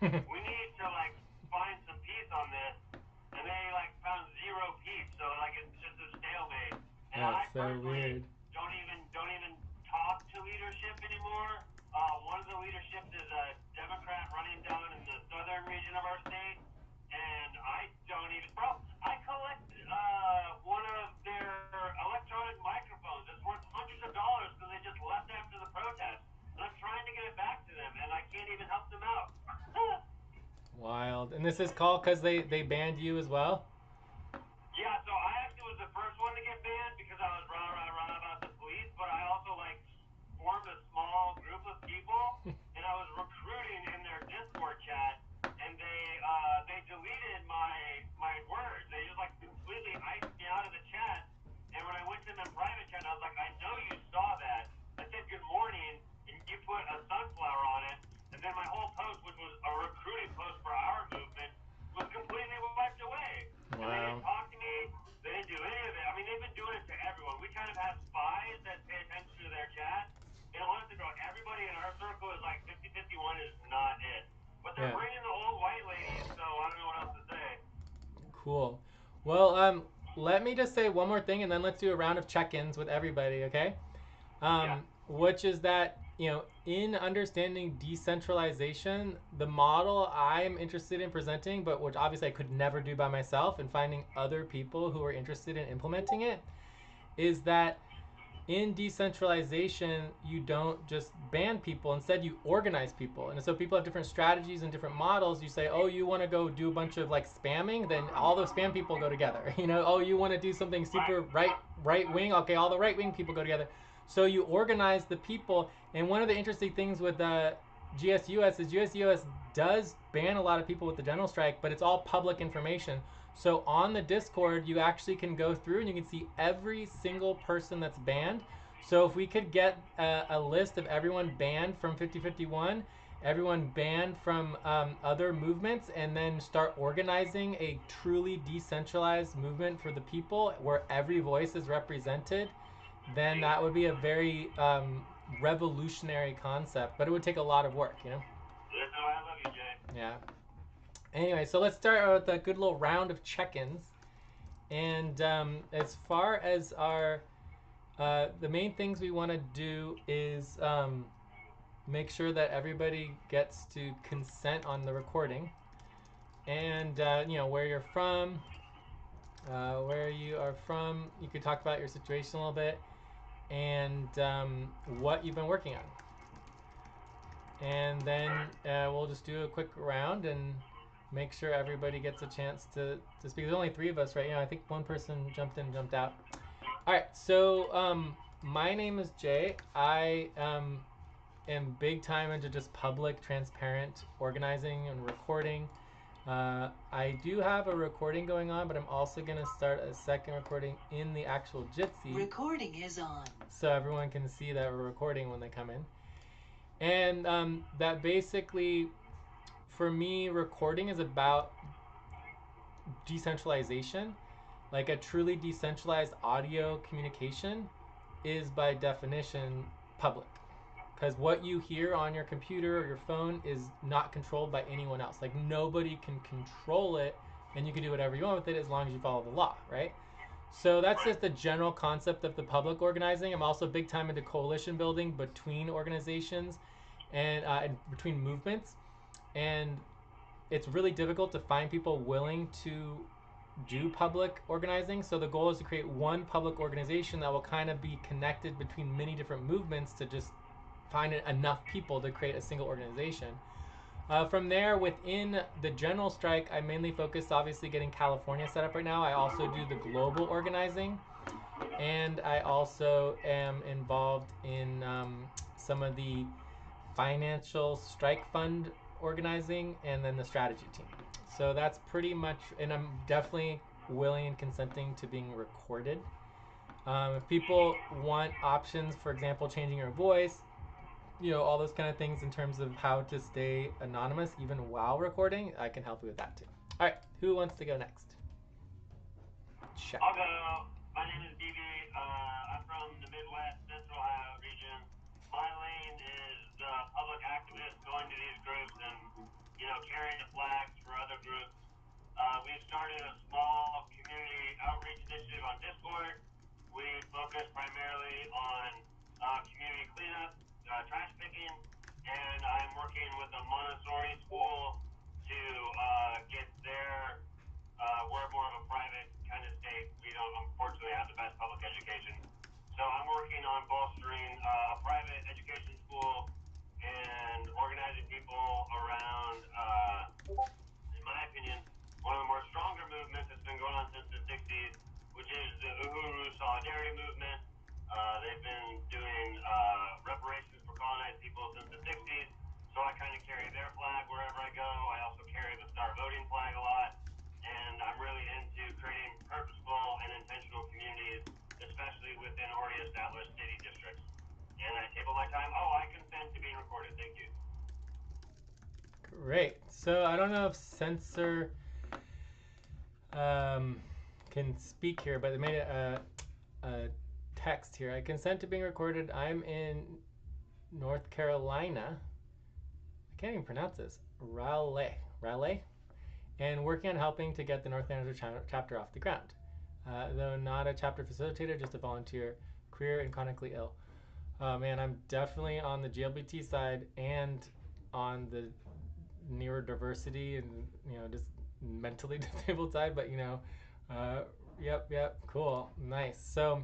we need to like find some peace on this, and they like found zero peace. So like it's just a stalemate. And That's I so personally weird. don't even talk to leadership anymore. One of the leaderships is a Democrat running down in the southern region of our state, and I don't even, bro. I collect one of their electronic microphones. It's worth hundreds of dollars because they just left after the protest, and I'm trying to get it back to them, and I can't even help them out. Wild. And this is called because they banned you as well? Yeah, so I actually was the first one to get banned because I was rah rah rah about the police, but I also like formed a small group of people and I was recruiting in their Discord chat, and they deleted my words. They just like completely iced me out of the chat. And when I went to them in private chat, I was like, I know you saw that. I said good morning, and you put a sunflower on it, and then my whole post, which was a recruiting post for our movement, was completely wiped away. And they didn't Wow. talk to me. They didn't do any of it. I mean, they've been doing it to everyone. We kind of have spies that pay attention to their chat. And honestly, bro, everybody in our circle is like 50-51 is not it. But they're Yeah. bringing the old white ladies, so I don't know what else to say. Cool. Well, let me just say one more thing, and then let's do a round of check-ins with everybody. Okay. Yeah. Which is that, in understanding decentralization, the model I'm interested in presenting, but which obviously I could never do by myself, and finding other people who are interested in implementing it, is that in decentralization, you don't just ban people. Instead, you organize people. And so people have different strategies and different models. You say, oh, you want to go do a bunch of like spamming, then all those spam people go together. Oh, you want to do something Right. super right wing, okay, all the right wing people go together. So you organize the people. And one of the interesting things with GSUS is GSUS does ban a lot of people with the general strike, but it's all public information. So on the Discord, you actually can go through and you can see every single person that's banned. So if we could get a list of everyone banned from 5051, everyone banned from other movements, and then start organizing a truly decentralized movement for the people where every voice is represented, then that would be a very revolutionary concept. But it would take a lot of work. No, I love you, Jay. Yeah. Anyway, so let's start with a good little round of check-ins. And as far as the main things we want to do is make sure that everybody gets to consent on the recording, and where you're from, where you are from. You could talk about your situation a little bit, and what you've been working on. And then we'll just do a quick round and make sure everybody gets a chance to speak. There's only three of us right now. I think one person jumped in, jumped out. All right, so my name is Jay. I am big time into just public, transparent organizing and recording. I do have a recording going on, but I'm also going to start a second recording in the actual Jitsi. Recording is on. So everyone can see that we're recording when they come in. And that basically, for me, recording is about decentralization. Like a truly decentralized audio communication is by definition public. Because what you hear on your computer or your phone is not controlled by anyone else. Like nobody can control it, and you can do whatever you want with it as long as you follow the law, right? So that's Right. just the general concept of the public organizing. I'm also big time into coalition building between organizations and between movements. And it's really difficult to find people willing to do public organizing. So the goal is to create one public organization that will kind of be connected between many different movements to just find enough people to create a single organization. From there, within the general strike, I mainly focus obviously getting California set up right now. I also do the global organizing, and I also am involved in some of the financial strike fund organizing and then the strategy team. So that's pretty much, and I'm definitely willing and consenting to being recorded. If people want options, for example, changing your voice, all those kind of things in terms of how to stay anonymous even while recording, I can help you with that too. All right, who wants to go next? Check. I'll go. My name is BB. I'm from the Midwest, Central Ohio region. My lane is public activist, going to these groups and carrying the flags for other groups. We've started a small community outreach initiative on Discord. We focus primarily on community cleanup, trash picking, and I'm working with a Montessori school to get their, we're more of a private kind of state. We don't unfortunately have the best public education. So I'm working on bolstering a private education school and organizing people around, in my opinion, one of the more stronger movements that's been going on since the 60s, which is the Uhuru Solidarity Movement. They've been doing reparations for colonized people since the 60s, so I kind of carry their flag wherever I go. I also carry the Start Voting flag a lot, and I'm really into creating purposeful and intentional communities, especially within already established city districts. And I table my time. Oh, I consent to being recorded. Thank you. Great. So I don't know if Censor can speak here, but they made a text here. I consent to being recorded. I'm in North Carolina. I can't even pronounce this. Raleigh, and working on helping to get the North Andover chapter off the ground. Though not a chapter facilitator, just a volunteer, queer and chronically ill. Man, I'm definitely on the GLBT side and on the neurodiversity and just mentally disabled side, but yep, cool, nice. So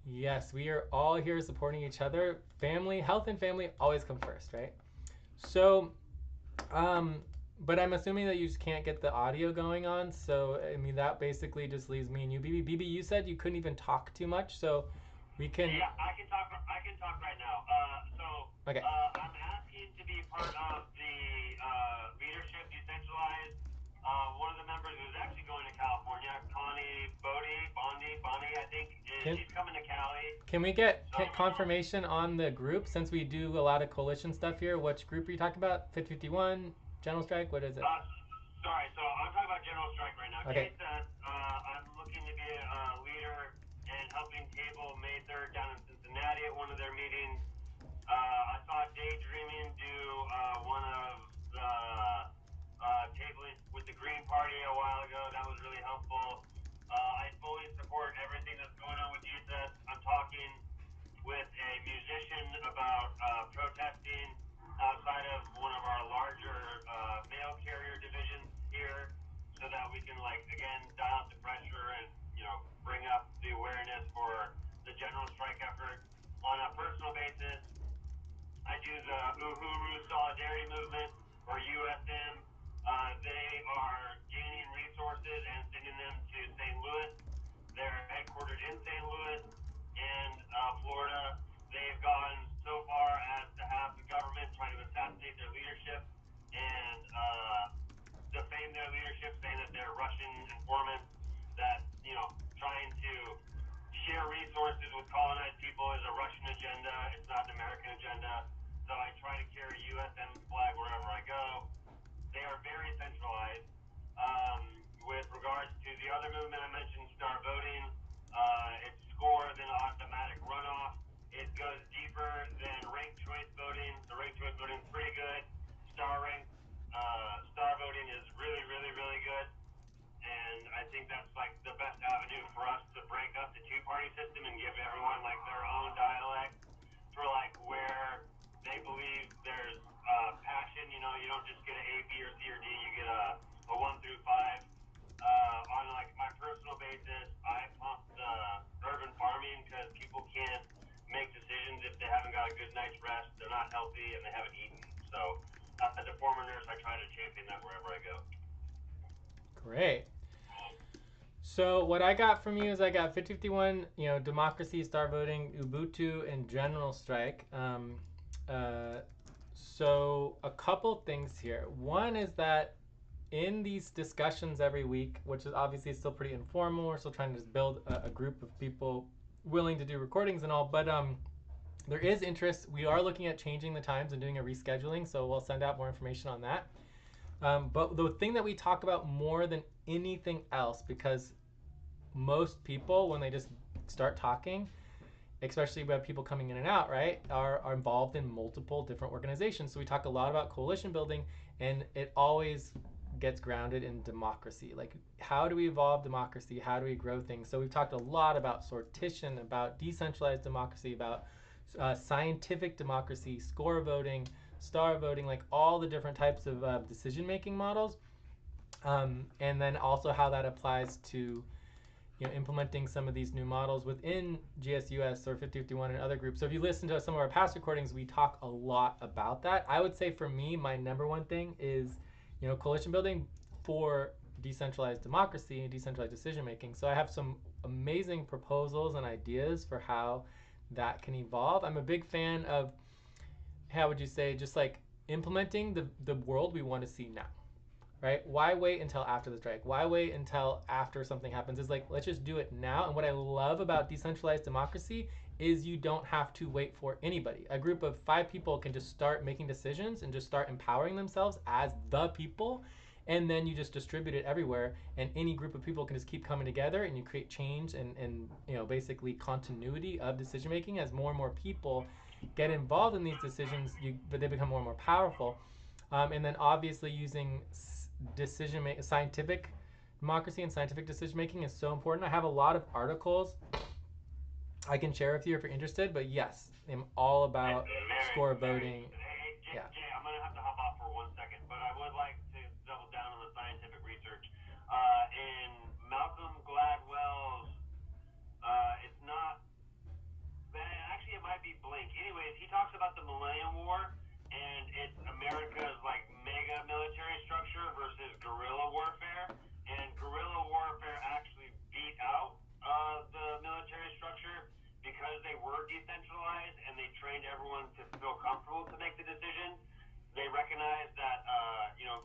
yes, we are all here supporting each other. Family, health and family always come first, right? So but I'm assuming that you just can't get the audio going on, so I mean that basically just leaves me and you. BB, you said you couldn't even talk too much, so we can. Yeah, I can talk right now. Okay. I'm asking to be part of the leadership decentralized. One of the members who's actually going to California, Connie Bondi, I think, she's coming to Cali. Can we get confirmation on the group, since we do a lot of coalition stuff here? Which group are you talking about? 5051, General Strike, what is it? Sorry, so I'm talking about General Strike right now. Okay. Kate says I'm looking to be a leader and helping table May 3rd down in Cincinnati at one of their meetings. I saw Daydreaming do one of the tabling with the Green Party a while ago. That was really helpful. I fully support everything that's going on with Jesus. I'm talking with a musician about protesting outside of one of our larger mail carrier divisions here, so that we can again dial up the pressure and bring up the awareness for the general strike effort. On a personal basis, I do the Uhuru Solidarity Movement, or USM. They are gaining resources and sending them to St. Louis. They're headquartered in St. Louis and Florida. They've gone so far as to have the government try to assassinate their leadership and defame their leadership, saying that they're Russian informants, that trying to share resources with colonized people is a Russian agenda. It's not an American agenda. So I try to carry USM flag wherever I go. They are very centralized. With regards to the other movement I mentioned, Start Voting, it's score, then automatic runoff. It goes deeper than ranked choice voting. The ranked choice voting is pretty good. Star voting is really, really, really good. And I think that's the best avenue for us to break up the two-party system and give everyone their own dialect for where they believe there's passion. You don't just get an A, B, or C, or D. You get a 1 through 5. On my personal basis, I pump the urban farming because people can't make decisions if they haven't got a good night's rest. They're not healthy and they haven't eaten. So as a former nurse, I try to champion that wherever I go. Great. So what I got from you is I got 5051, democracy, Start Voting, Ubuntu, and General Strike. So a couple things here. One is that in these discussions every week, which is obviously still pretty informal, we're still trying to just build a group of people willing to do recordings and all, but there is interest. We are looking at changing the times and doing a rescheduling, so we'll send out more information on that. But the thing that we talk about more than anything else, because most people, when they just start talking, especially we have people coming in and out, right, are involved in multiple different organizations. So we talk a lot about coalition building, and it always gets grounded in democracy. Like, how do we evolve democracy? How do we grow things? So we've talked a lot about sortition, about decentralized democracy, about scientific democracy, score voting, star voting, like all the different types of decision-making models, and then also how that applies to implementing some of these new models within GSUS or 5051 and other groups. So if you listen to some of our past recordings, we talk a lot about that. I would say for me, my number one thing is, coalition building for decentralized democracy and decentralized decision making. So I have some amazing proposals and ideas for how that can evolve. I'm a big fan of, how would you say, just like implementing the world we want to see now. Right? Why wait until after the strike? Why wait until after something happens? It's like, let's just do it now. And what I love about decentralized democracy is you don't have to wait for anybody. A group of 5 people can just start making decisions and just start empowering themselves as the people. And then you just distribute it everywhere. And any group of people can just keep coming together, and you create change and basically continuity of decision making as more and more people get involved in these decisions, but they become more and more powerful. And then obviously using scientific democracy and scientific decision making is so important. I have a lot of articles I can share with you if you're interested, but yes, I'm all about score voting. Jay, I'm going to have to hop off for 1 second, but I would like to double down on the scientific research. In Malcolm Gladwell's, it's not, actually it might be Blink. Anyways, he talks about the Millennium War, and it's America's like mega military structure versus guerrilla warfare. And guerrilla warfare actually beat out the military structure because they were decentralized and they trained everyone to feel comfortable to make the decisions. They recognize that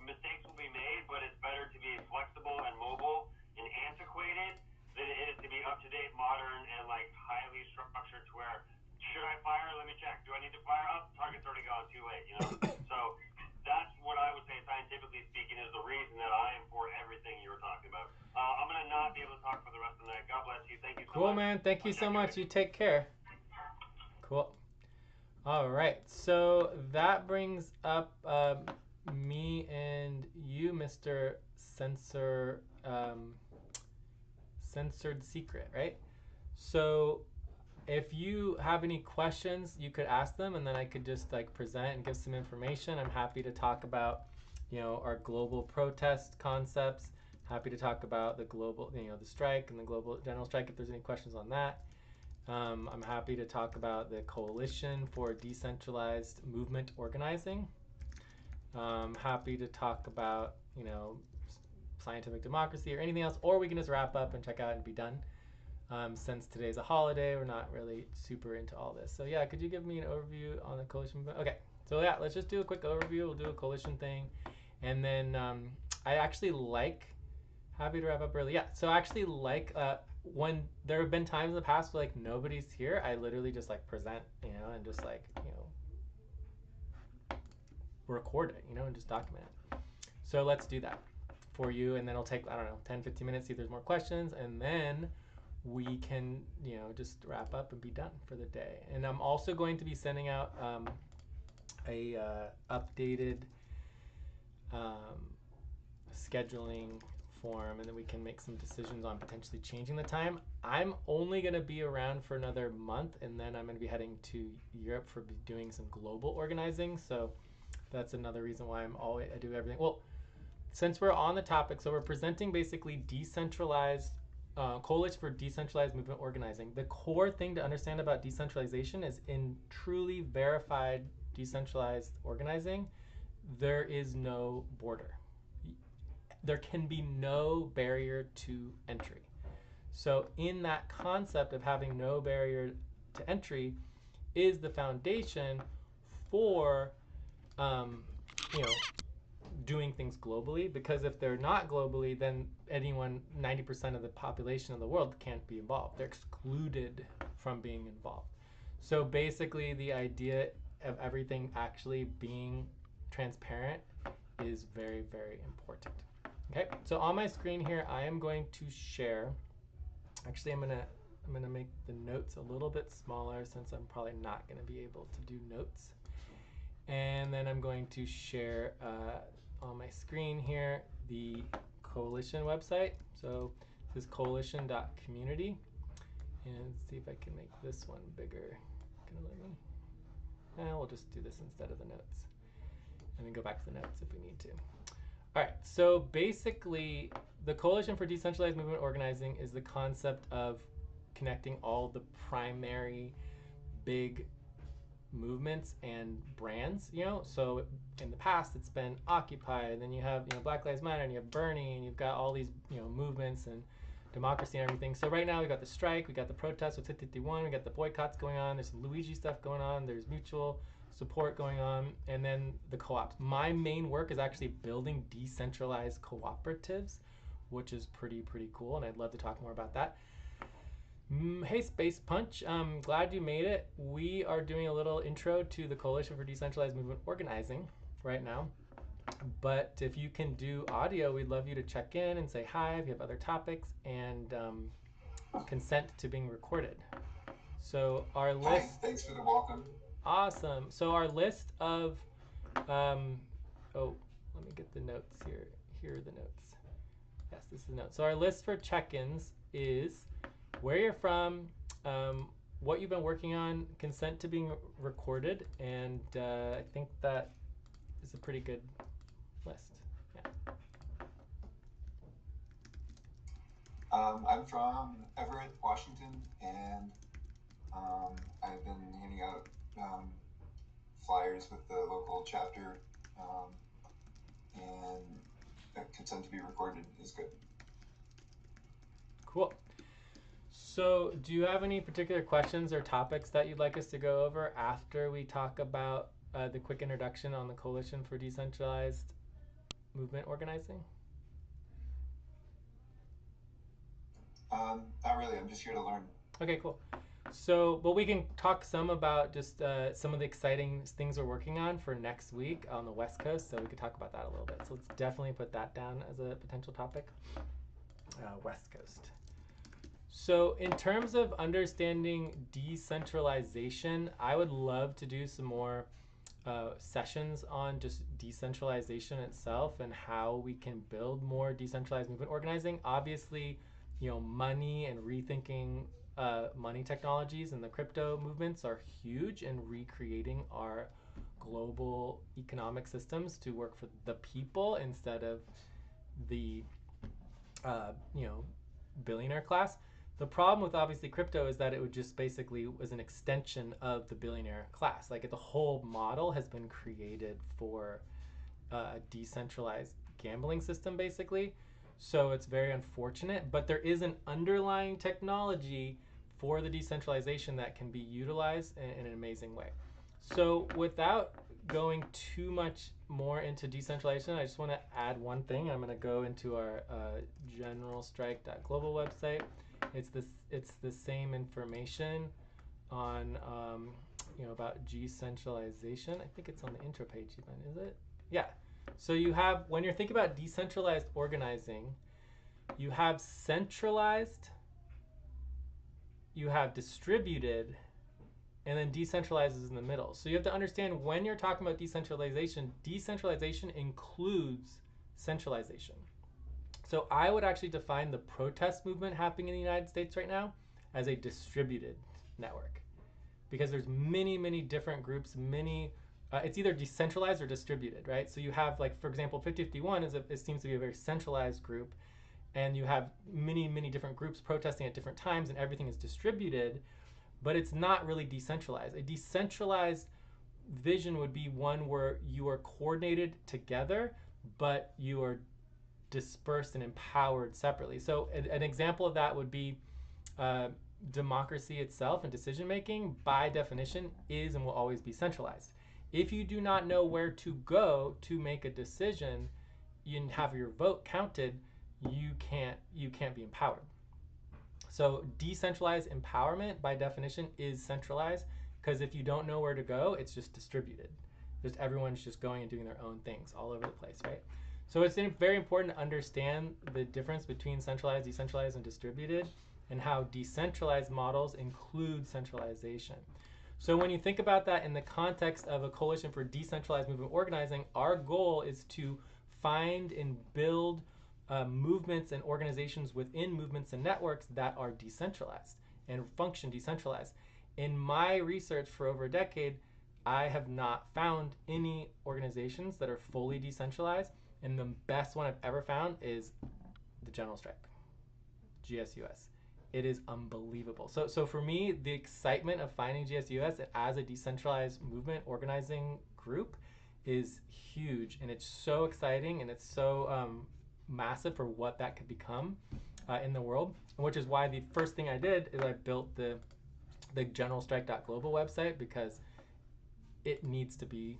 mistakes will be made, but it's better to be flexible and mobile and antiquated than it is to be up to date, modern, and like highly structured to where, should I fire? Let me check. Do I need to fire? Up? Target's already gone. Too late. So that's what I would say, scientifically speaking, is the reason that I am for everything you were talking about. I'm gonna not be able to talk for the rest of the night. God bless you. Thank you so much. Cool, man. Thank you so much. You take care. Cool. All right. So that brings up me and you, Mr. Censored Secret, right? So if you have any questions, you could ask them, and then I could just like present and give some information. I'm happy to talk about, our global protest concepts. Happy to talk about the global, the strike and the global general strike if there's any questions on that. I'm happy to talk about the Coalition for Decentralized Movement Organizing. Happy to talk about, scientific democracy or anything else, or we can just wrap up and check out and be done. Since today's a holiday, we're not really super into all this. So yeah, could you give me an overview on the coalition? Okay, so yeah, let's just do a quick overview. We'll do a coalition thing. And then I actually happy to wrap up early. Yeah, so I actually when there have been times in the past where like nobody's here, I literally just like present, and just like, record it, and just document it. So let's do that for you, and then it'll take, I don't know, 10, 15 minutes, see if there's more questions, and then we can, just wrap up and be done for the day. And I'm also going to be sending out a updated scheduling form, and then we can make some decisions on potentially changing the time. I'm only going to be around for another month, and then I'm going to be heading to Europe for doing some global organizing. So that's another reason why I do everything. Well, since we're on the topic, so we're presenting basically decentralized Coalition for Decentralized Movement Organizing. The core thing to understand about decentralization is in truly verified decentralized organizing, there is no border. There can be no barrier to entry. So in that concept of having no barrier to entry is the foundation for doing things globally, because if they're not globally, then anyone, 90% of the population of the world can't be involved. They're excluded from being involved. So basically the idea of everything actually being transparent is very, very important. Okay, so on my screen here, I am going to share, actually I'm gonna I'm going to make the notes a little bit smaller since I'm probably not going to be able to do notes. And then I'm going to share on my screen here the coalition website. So this is coalition.community. And see if I can make this one bigger. Gonna let me? We'll just do this instead of the notes. And then go back to the notes if we need to. All right, so basically, the Coalition for Decentralized Movement Organizing is the concept of connecting all the primary big movements and brands, you know. So in the past, it's been Occupy, and then you have, you know, Black Lives Matter, and you have Bernie, and you've got all these, you know, movements and democracy and everything. So right now we got the strike, we got the protests with 5051, we got the boycotts going on, there's some Luigi stuff going on, there's mutual support going on, and then the co-ops. My main work is actually building decentralized cooperatives, which is pretty cool, and I'd love to talk more about that. Hey Space Punch, I'm glad you made it. We are doing a little intro to the Coalition for Decentralized Movement Organizing right now. But if you can do audio, we'd love you to check in and say hi if you have other topics, and consent to being recorded. So our list. Hi, thanks for the welcome. Awesome. So our list of, oh, let me get the notes here. Here are the notes. Yes, this is the notes. So our list for check-ins is where you're from, what you've been working on, consent to being recorded, and I think that is a pretty good list. Yeah. I'm from Everett, Washington, and I've been handing out flyers with the local chapter, and consent to be recorded is good. Cool. So do you have any particular questions or topics that you'd like us to go over after we talk about the quick introduction on the Coalition for Decentralized Movement Organizing? Not really. I'm just here to learn. Okay, cool. So, but we can talk some about just some of the exciting things we're working on for next week on the West Coast. So we could talk about that a little bit. So let's definitely put that down as a potential topic. West Coast. So in terms of understanding decentralization, I would love to do some more sessions on just decentralization itself and how we can build more decentralized movement organizing. Obviously, you know, money and rethinking money technologies and the crypto movements are huge in recreating our global economic systems to work for the people instead of the you know, billionaire class. The problem with obviously crypto is that it would just basically was an extension of the billionaire class. Like the whole model has been created for a decentralized gambling system basically. So it's very unfortunate, but there is an underlying technology for the decentralization that can be utilized in an amazing way. So without going too much more into decentralization, I just want to add one thing. I'm going to go into our generalstrike.global website. It's the same information on you know, about decentralization. I think it's on the intro page even, is it? Yeah. So you have, when you're thinking about decentralized organizing, you have centralized, you have distributed, and then decentralized is in the middle. So you have to understand when you're talking about decentralization, decentralization includes centralization. So I would actually define the protest movement happening in the United States right now as a distributed network, because there's many different groups, it's either decentralized or distributed, right? So you have, like, for example, 5051 it seems to be a very centralized group, and you have many different groups protesting at different times, and everything is distributed, but it's not really decentralized. A decentralized vision would be one where you are coordinated together, but you are dispersed and empowered separately. So an example of that would be democracy itself, and decision making by definition is and will always be centralized. If you do not know where to go to make a decision and have your vote counted, you can't be empowered. So decentralized empowerment by definition is centralized, because if you don't know where to go, it's just distributed. Just everyone's just going and doing their own things all over the place, right? So it's very important to understand the difference between centralized, decentralized, and distributed, and how decentralized models include centralization. So when you think about that in the context of a coalition for decentralized movement organizing, our goal is to find and build movements and organizations within movements and networks that are decentralized and function decentralized. In my research for over a decade, I have not found any organizations that are fully decentralized, and the best one I've ever found is the General Strike, GSUS. It is unbelievable. So for me, the excitement of finding GSUS as a decentralized movement organizing group is huge, and it's so exciting, and it's so massive for what that could become in the world, which is why the first thing I did is I built the generalstrike.global website, because it needs to be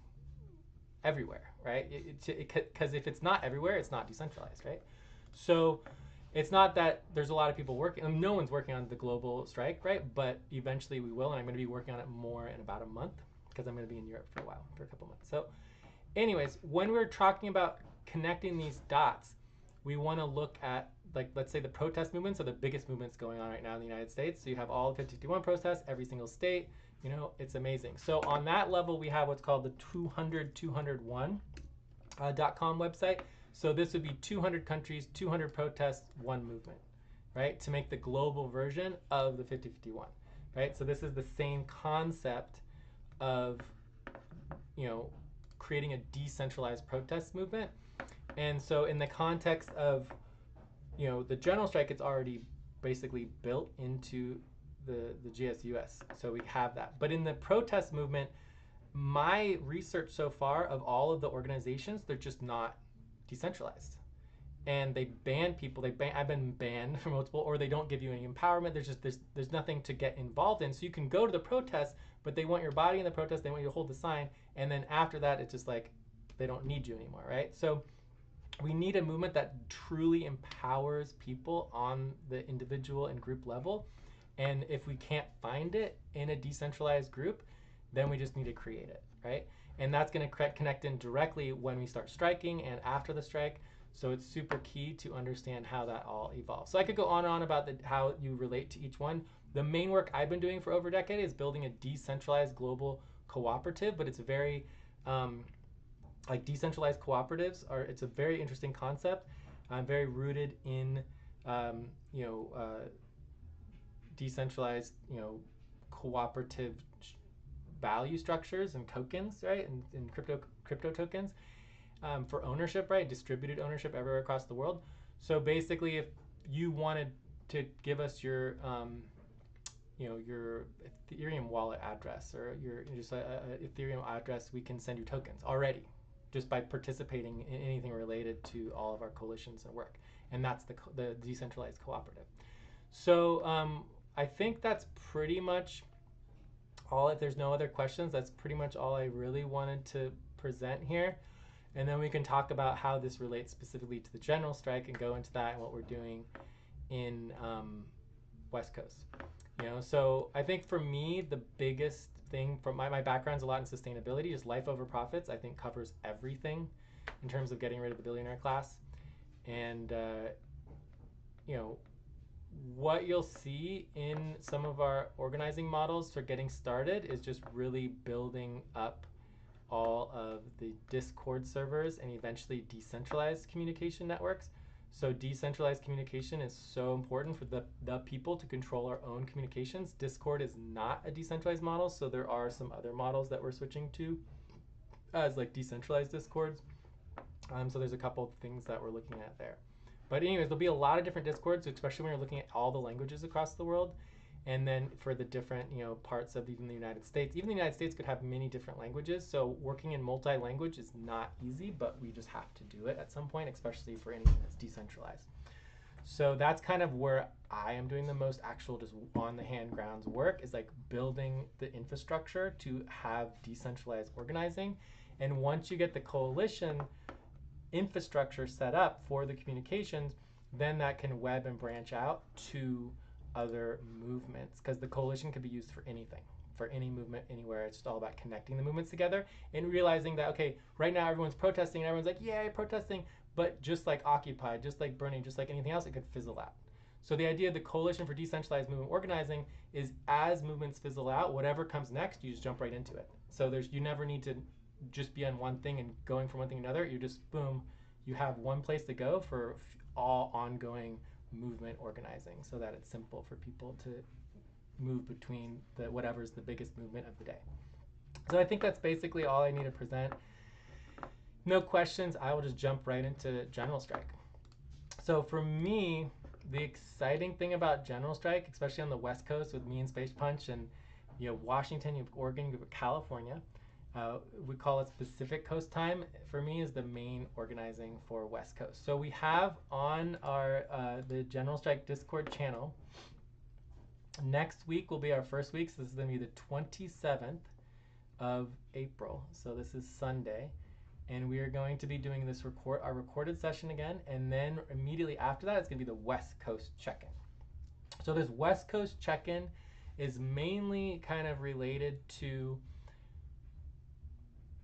everywhere, right? Because if it's not everywhere, it's not decentralized, right? So it's not that there's a lot of people working, I mean, no one's working on the global strike, right? But eventually we will, and I'm going to be working on it more in about a month, because I'm going to be in Europe for a while, for a couple months. So anyways, when we're talking about connecting these dots, we want to look at, like, let's say the protest movements are the biggest movements going on right now in the United States. So you have all 5051 protests, every single state, you know, it's amazing. So on that level, we have what's called the 200-201.com website. So this would be 200 countries, 200 protests, one movement, right? To make the global version of the 5051, right? So this is the same concept of, you know, creating a decentralized protest movement. And so in the context of, you know, the General Strike, it's already basically built into the GSUS. So we have that. But in the protest movement, my research so far of all of the organizations, they're just not decentralized. And they ban people. I've been banned from multiple, or they don't give you any empowerment. There's nothing to get involved in. So you can go to the protest, but they want your body in the protest. They want you to hold the sign. And then after that, it's just like, they don't need you anymore, right? So we need a movement that truly empowers people on the individual and group level. And if we can't find it in a decentralized group, then we just need to create it, right? And that's going to connect in directly when we start striking and after the strike. So it's super key to understand how that all evolves. So I could go on and on about how you relate to each one. The main work I've been doing for over a decade is building a decentralized global cooperative, but it's very, like decentralized cooperatives it's a very interesting concept. Very rooted in, you know, decentralized, you know, cooperative value structures and tokens, right? And crypto tokens for ownership, right? Distributed ownership everywhere across the world. So basically, if you wanted to give us your, you know, your Ethereum wallet address, or your just a Ethereum address, we can send you tokens already, just by participating in anything related to all of our coalitions and work. And that's the decentralized cooperative. So I think that's pretty much all. If there's no other questions, that's pretty much all I really wanted to present here. And then we can talk about how this relates specifically to the General Strike and go into that and what we're doing in West Coast. You know, so I think for me, the biggest thing from my background's a lot in sustainability, just life over profits, I think covers everything in terms of getting rid of the billionaire class. And, you know, what you'll see in some of our organizing models for getting started is just really building up all of the Discord servers and eventually decentralized communication networks. So decentralized communication is so important for the people to control our own communications. Discord is not a decentralized model, so there are some other models that we're switching to as like decentralized Discords. So there's a couple of things that we're looking at there. But anyways, there'll be a lot of different Discords, especially when you're looking at all the languages across the world. And then for the different, you know, parts of even the United States. Even the United States could have many different languages. So working in multi-language is not easy, but we just have to do it at some point, especially for anything that's decentralized. So that's kind of where I am doing the most actual just on the hand grounds work, is like building the infrastructure to have decentralized organizing. And once you get the coalition infrastructure set up for the communications, then that can web and branch out to other movements, because the coalition could be used for anything, for any movement anywhere. It's just all about connecting the movements together and realizing that, okay, right now everyone's protesting and everyone's like, yay, protesting, but just like Occupy, just like burning, just like anything else, it could fizzle out. So the idea of the Coalition for Decentralized Movement Organizing is as movements fizzle out, whatever comes next, you just jump right into it. So you never need to just be on one thing and going from one thing to another. You just, boom, you have one place to go for all ongoing movement organizing, so that it's simple for people to move between whatever's the biggest movement of the day. So I think that's basically all I need to present. No questions, I will just jump right into General Strike. So for me, the exciting thing about General Strike, especially on the West Coast with me and Space Punch, and Washington, you have Oregon, you have California, we call it Pacific Coast time, for me is the main organizing for West Coast. So we have on our the General Strike Discord channel, next week will be our first week, so this is going to be the 27th of April. So this is Sunday. And we are going to be doing this our recorded session again, and then immediately after that, it's going to be the West Coast check-in. So this West Coast check-in is mainly kind of related to,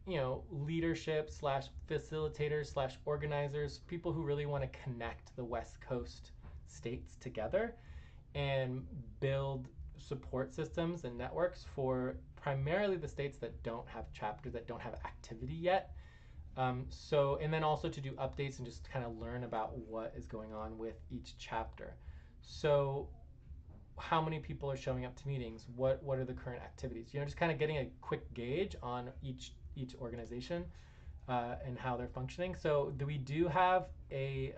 leadership / facilitators / organizers, people who really want to connect the West Coast states together and build support systems and networks for primarily the states that don't have chapters, that don't have activity yet. And then also to do updates and just kind of learn about what is going on with each chapter. So how many people are showing up to meetings? What are the current activities? Just kind of getting a quick gauge on each organization and how they're functioning. So we do have a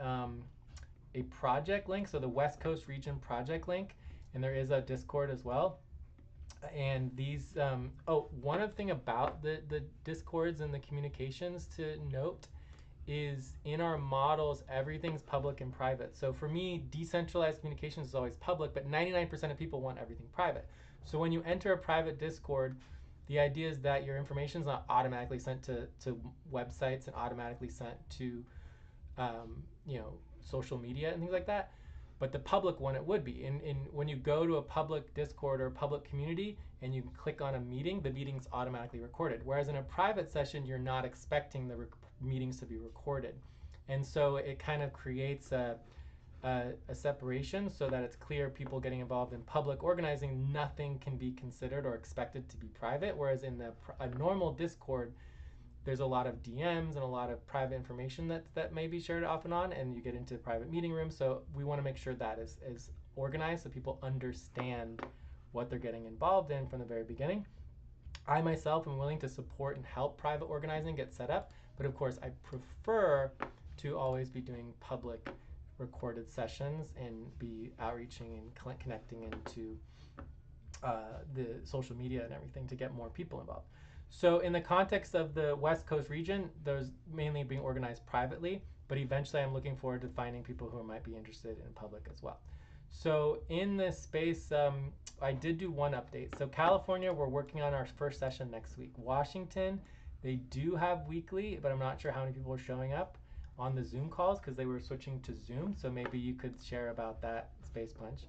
project link, so the West Coast Region project link, and there is a Discord as well. And these, one other thing about the Discords and the communications to note is in our models, everything's public and private. So for me, decentralized communications is always public, but 99% of people want everything private. So when you enter a private Discord, the idea is that your information is not automatically sent to websites and automatically sent to, social media and things like that. But the public one, it would be. When you go to a public Discord or a public community and you click on a meeting, the meeting's automatically recorded. Whereas in a private session, you're not expecting the meetings to be recorded. And so it kind of creates a separation so that it's clear people getting involved in public organizing, nothing can be considered or expected to be private. Whereas in a normal Discord, there's a lot of DMs and a lot of private information that may be shared off and on, and you get into private meeting rooms. So we want to make sure that is organized so people understand what they're getting involved in from the very beginning. I myself am willing to support and help private organizing get set up, but of course I prefer to always be doing public recorded sessions and be outreaching and connecting into the social media and everything to get more people involved. So in the context of the West Coast region, those mainly being organized privately, but eventually I'm looking forward to finding people who might be interested in public as well. So in this space, I did do one update. So California, we're working on our first session next week. Washington, they do have weekly, but I'm not sure how many people are showing up on the Zoom calls because they were switching to Zoom. So maybe you could share about that, Space Punch.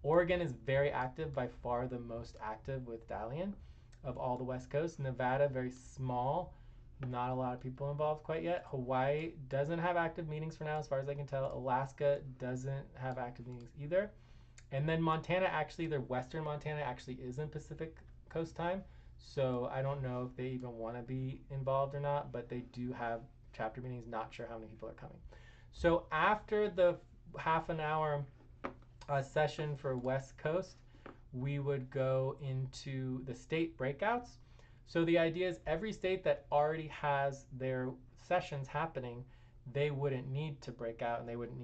Oregon is very active, by far the most active with Dalian of all the West Coast. Nevada, very small, not a lot of people involved quite yet. Hawaii doesn't have active meetings for now as far as I can tell. Alaska doesn't have active meetings either. And then Montana, actually, their Western Montana actually is in Pacific Coast time. So I don't know if they even want to be involved or not, but they do have chapter meetings, not sure how many people are coming. So after the half an hour session for West Coast, we would go into the state breakouts. So the idea is every state that already has their sessions happening, they wouldn't need to break out and they wouldn't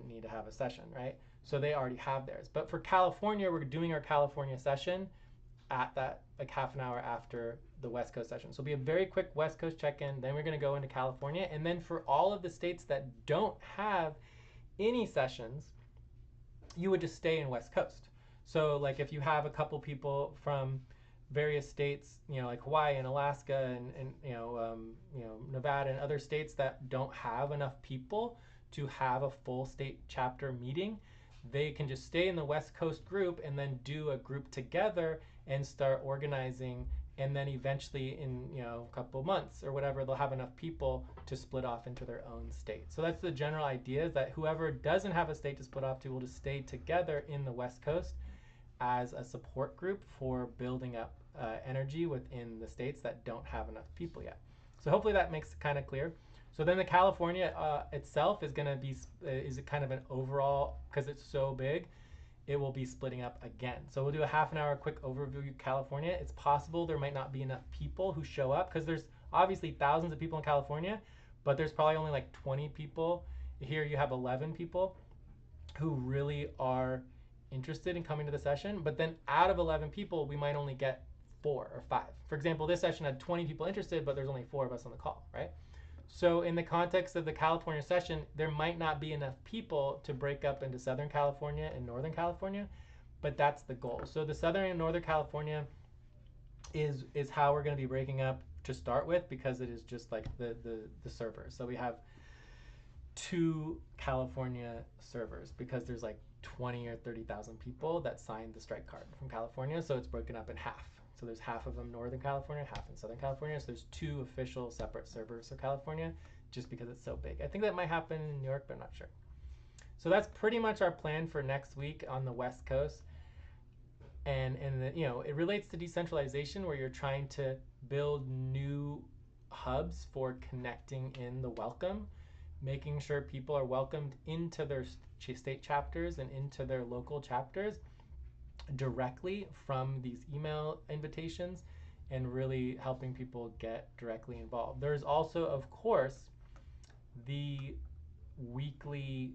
need to have a session, right? So they already have theirs. But for California, we're doing our California session at that half an hour after the West Coast session. So it'll be a very quick West Coast check-in, then we're going to go into California. And then for all of the states that don't have any sessions, you would just stay in West Coast. So if you have a couple people from various states, like Hawaii and Alaska and Nevada and other states that don't have enough people to have a full state chapter meeting, they can just stay in the West Coast group and then do a group together and start organizing and then eventually in a couple months or whatever, they'll have enough people to split off into their own state. So that's the general idea, is that whoever doesn't have a state to split off to will just stay together in the West Coast as a support group for building up energy within the states that don't have enough people yet. So hopefully that makes it kind of clear. So then the California itself is going to be is kind of an overall, because it's so big, it will be splitting up again. So we'll do a half an hour quick overview of California. It's possible there might not be enough people who show up, because there's obviously thousands of people in California, but there's probably only like 20 people. Here you have 11 people who really are interested in coming to the session, but then out of 11 people, we might only get 4 or 5. For example, this session had 20 people interested, but there's only 4 of us on the call, right? So in the context of the California session, there might not be enough people to break up into Southern California and Northern California, but that's the goal. So the Southern and Northern California is how we're going to be breaking up to start with, because it is just like the servers. So we have 2 California servers, because there's like 20 or 30,000 people that signed the strike card from California, so it's broken up in half. So there's half of them Northern California, half in Southern California. So there's 2 official separate servers for California, just because it's so big. I think that might happen in New York, but I'm not sure. So that's pretty much our plan for next week on the West Coast. And it relates to decentralization, where you're trying to build new hubs for connecting in the welcome, making sure people are welcomed into their state chapters and into their local chapters directly from these email invitations, and really helping people get directly involved. There's also, of course, the weekly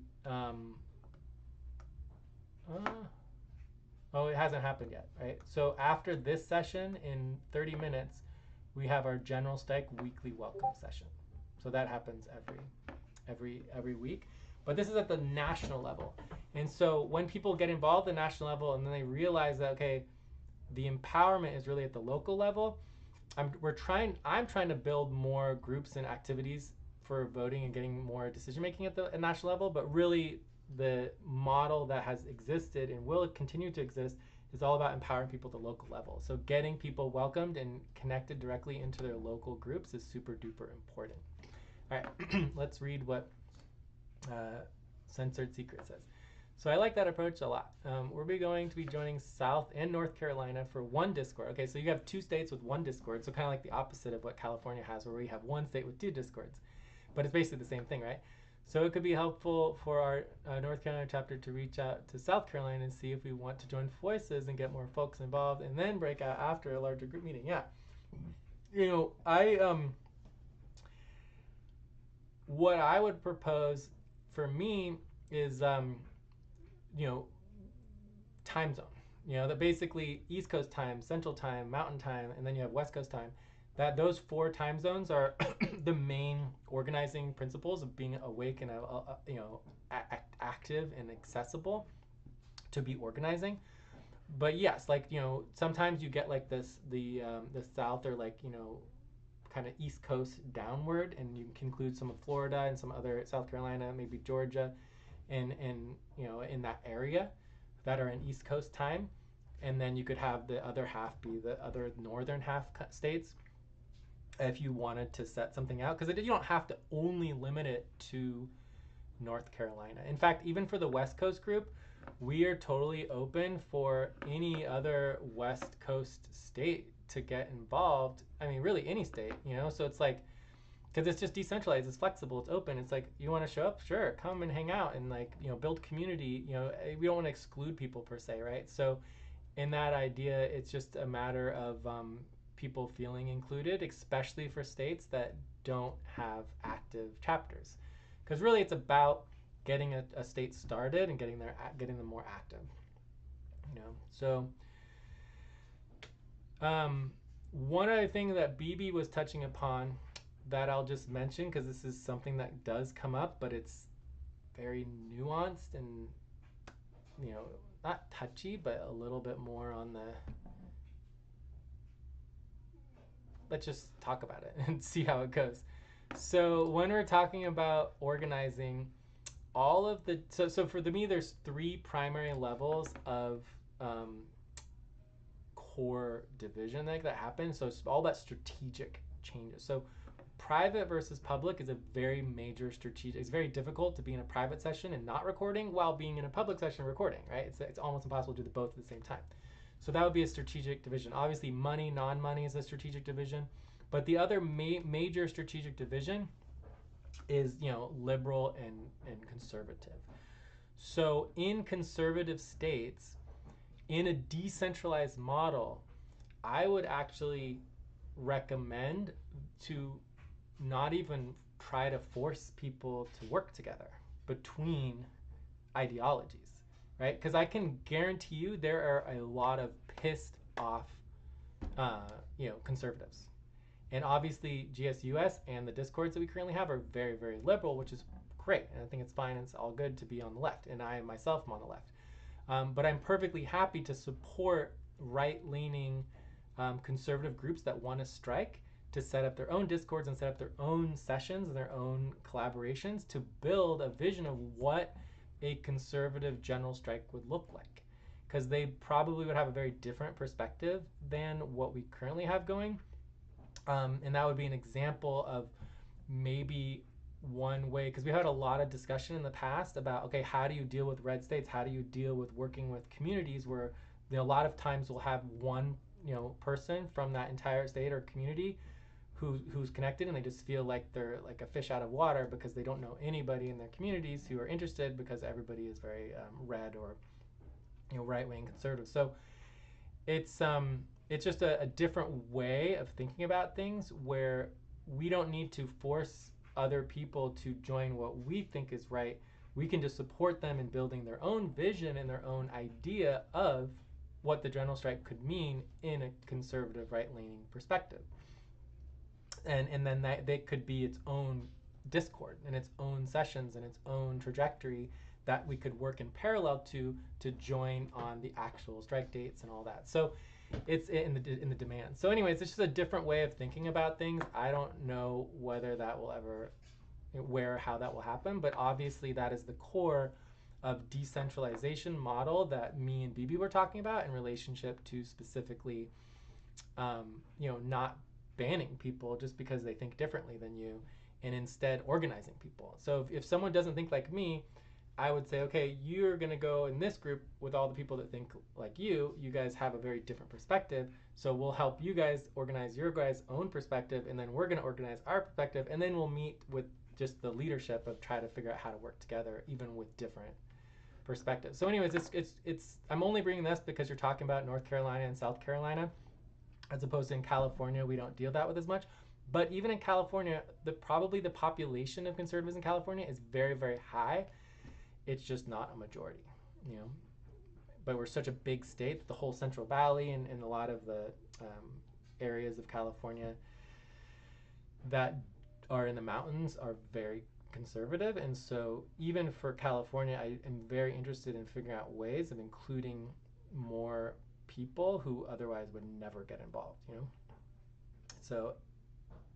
it hasn't happened yet, right? So after this session in 30 minutes, we have our General Strike weekly welcome session. So that happens every week. But this is at the national level. And so when people get involved at the national level and then they realize that, okay, the empowerment is really at the local level, I'm trying to build more groups and activities for voting and getting more decision making at the national level, but really the model that has existed and will continue to exist is all about empowering people at the local level. So getting people welcomed and connected directly into their local groups is super duper important. All right, let's read what Censored Secret says. So I like that approach a lot. We're going to be joining South and North Carolina for one Discord. Okay, so you have 2 states with 1 Discord, so kind of like the opposite of what California has, where we have 1 state with 2 Discords. But it's basically the same thing, right? So it could be helpful for our North Carolina chapter to reach out to South Carolina and see if we want to join forces and get more folks involved, and then break out after a larger group meeting. Yeah. What I would propose for me is, time zone. That basically East Coast time, Central time, Mountain time, and then you have West Coast time. That those 4 time zones are the main organizing principles of being awake and active and accessible to be organizing. But yes, sometimes you get like this, the South, or kind of East Coast downward, and you can include some of Florida and some other South Carolina, maybe Georgia, and in that area that are in East Coast time, and then you could have the other half be the other northern half states, if you wanted to set something out, because you don't have to only limit it to North Carolina. In fact, even for the West Coast group, we are totally open for any other West Coast state to get involved. I mean, really any state, so it's like, because it's just decentralized, it's flexible, it's open. It's like, you want to show up, sure, come and hang out and build community. We don't want to exclude people per se, right? So in that idea, it's just a matter of people feeling included, especially for states that don't have active chapters, because really it's about getting a state started and getting them more active. So one other thing that BB was touching upon that I'll just mention, because this is something that does come up, but it's very nuanced and not touchy, but a little bit more on the, let's just talk about it and see how it goes. So when we're talking about organizing, all of the, so for me, there's 3 primary levels of core division that happens. So it's all about strategic changes. So private versus public is a very major strategic. It's very difficult to be in a private session and not recording while being in a public session recording, right? It's almost impossible to do both at the same time. So that would be a strategic division. Obviously, money, non-money is a strategic division. But the other major strategic division is, liberal and conservative. So in conservative states, in a decentralized model, I would actually recommend to not even try to force people to work together between ideologies, right? Because I can guarantee you there are a lot of pissed off, conservatives. And obviously GSUS and the discords that we currently have are very, very liberal, which is great. And I think it's fine. It's all good to be on the left. And I myself am on the left. But I'm perfectly happy to support right-leaning conservative groups that want to strike, to set up their own discords and set up their own sessions and their own collaborations to build a vision of what a conservative general strike would look like. Because they probably would have a very different perspective than what we currently have going. And that would be an example of maybe one way, because we had a lot of discussion in the past about, okay, how do you deal with red states? How do you deal with working with communities where a lot of times we'll have one person from that entire state or community who's connected, and they just feel like they're like a fish out of water because they don't know anybody in their communities who are interested, because everybody is very red or right-wing conservative. So it's just a different way of thinking about things, where we don't need to force other people to join what we think is right. We can just support them in building their own vision and their own idea of what the general strike could mean in a conservative right-leaning perspective. And then that could be its own discord and its own sessions and its own trajectory that we could work in parallel to join on the actual strike dates and all that. So it's in the demand. So anyways, it's just a different way of thinking about things. I don't know whether that will ever, how that will happen, but obviously that is the core of decentralization model that me and Bibi were talking about in relationship to specifically, not banning people just because they think differently than you, and instead organizing people. So if someone doesn't think like me, I would say, okay, you're going to go in this group with all the people that think like you. You guys have a very different perspective. So we'll help you guys organize your guys' own perspective, and then we're going to organize our perspective, and then we'll meet with just the leadership of try to figure out how to work together, even with different perspectives. So anyways, it's I'm only bringing this because you're talking about North Carolina and South Carolina, as opposed to in California, we don't deal that with as much. But even in California, probably the population of conservatives in California is very, very high. It's just not a majority, But we're such a big state that the whole Central Valley and a lot of the areas of California that are in the mountains are very conservative. And so even for California, I am very interested in figuring out ways of including more people who otherwise would never get involved, So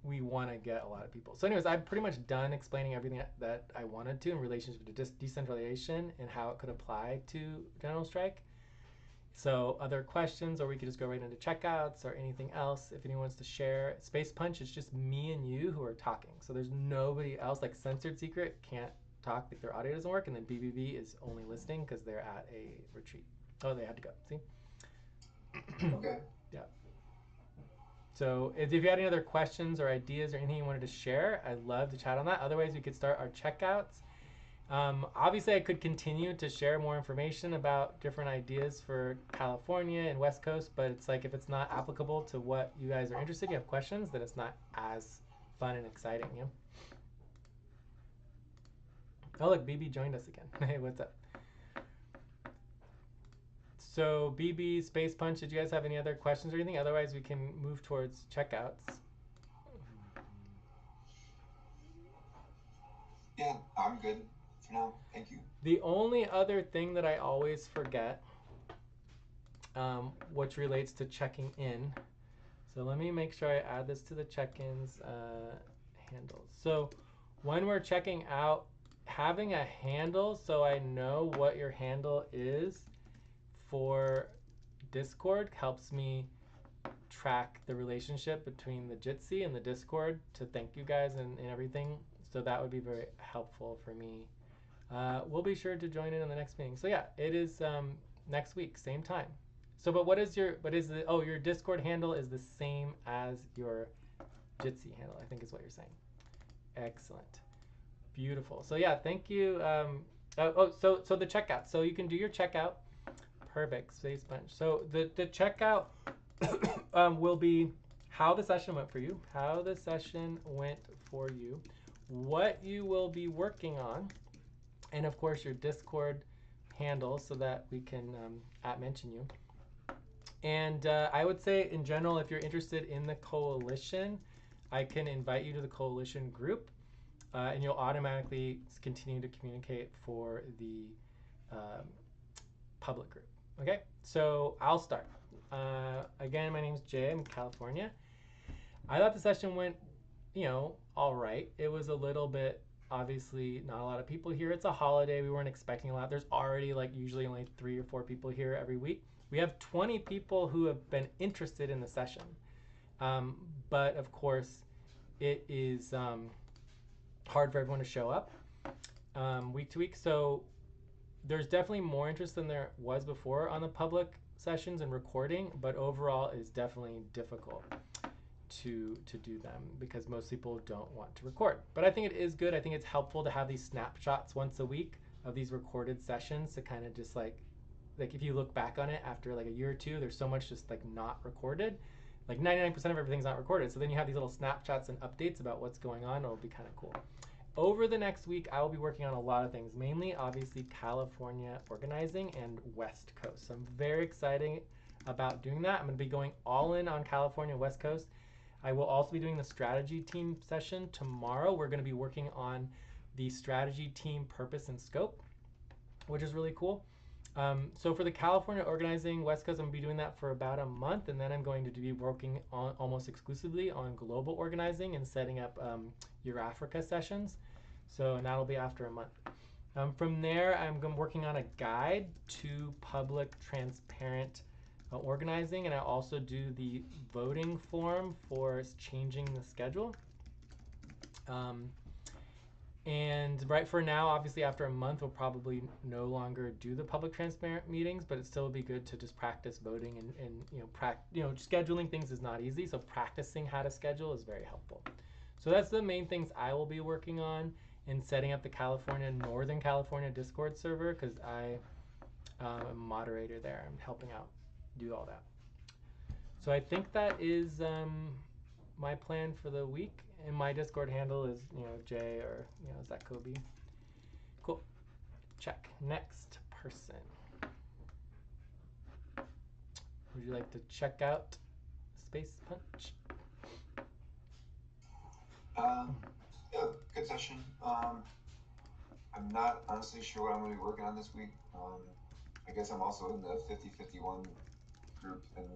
we want to get a lot of people. So anyways, I'm pretty much done explaining everything that I wanted to in relationship to decentralization and how it could apply to general strike. So other questions, or we could just go right into checkouts or anything else. If anyone wants to share, Space Punch, it's just me and you who are talking. So there's nobody else, like Censored Secret can't talk if their audio doesn't work, and then BBB is only listening because they're at a retreat. Oh, they had to go, see? Okay. Yeah. So if you had any other questions or ideas or anything you wanted to share, I'd love to chat on that. Otherwise, we could start our checkouts. Obviously, I could continue to share more information about different ideas for California and West Coast, but it's like if it's not applicable to what you guys are interested in, you have questions, then it's not as fun and exciting, Oh, look, BB joined us again. Hey, what's up? So BB, Space Punch, did you guys have any other questions or anything? Otherwise, we can move towards checkouts. Yeah, I'm good for now. Thank you. The only other thing that I always forget, which relates to checking in. So let me make sure I add this to the check-ins handles. So when we're checking out, having a handle so I know what your handle is for Discord helps me track the relationship between the Jitsi and the Discord to thank you guys and everything. So that would be very helpful for me. We'll be sure to join in on the next meeting. So yeah, it is next week, same time. So, but your Discord handle is the same as your Jitsi handle, I think is what you're saying. Excellent. Beautiful. So yeah, thank you. So the checkout. So you can do your checkout. Perfect. Space Punch. So the checkout will be how the session went for you, what you will be working on, and of course your Discord handle so that we can mention you. And I would say in general, if you're interested in the coalition, I can invite you to the coalition group, and you'll automatically continue to communicate for the public group. Okay, so I'll start. Again, my name's Jay. I'm in California. I thought the session went, all right. It was a little bit, obviously, not a lot of people here. It's a holiday. We weren't expecting a lot. There's already usually only 3 or 4 people here every week. We have 20 people who have been interested in the session. But of course, it is hard for everyone to show up week to week. So there's definitely more interest than there was before on the public sessions and recording, but overall it's definitely difficult to do them because most people don't want to record. But I think it is good. I think it's helpful to have these snapshots once a week of these recorded sessions to kind of just like if you look back on it after a year or two, there's so much just not recorded. 99% of everything's not recorded. So then you have these little snapshots and updates about what's going on. It'll be kind of cool. Over the next week, I will be working on a lot of things, mainly obviously California organizing and West Coast. So I'm very excited about doing that. I'm going to be going all in on California West Coast. I will also be doing the strategy team session tomorrow. We're going to be working on the strategy team purpose and scope, which is really cool. So for the California organizing West Coast, I'm going to be doing that for about a month, and then I'm going to be working on almost exclusively on global organizing and setting up your Africa sessions. So, and that'll be after a month. From there, I'm working on a guide to public transparent organizing, and I also do the voting form for changing the schedule. And right for now, obviously after a month, we'll probably no longer do the public transparent meetings, but it still would be good to just practice voting and scheduling things is not easy. So practicing how to schedule is very helpful. So that's the main things I will be working on in setting up the Northern California Discord server, because I am a moderator there. I'm helping out do all that. So I think that is my plan for the week. And my Discord handle is, Jay or, Zach Kobe. Cool. Check. Next person. Would you like to check out Space Punch? Yeah, good session. I'm not honestly sure what I'm going to be working on this week. I guess I'm also in the 50-51 group, and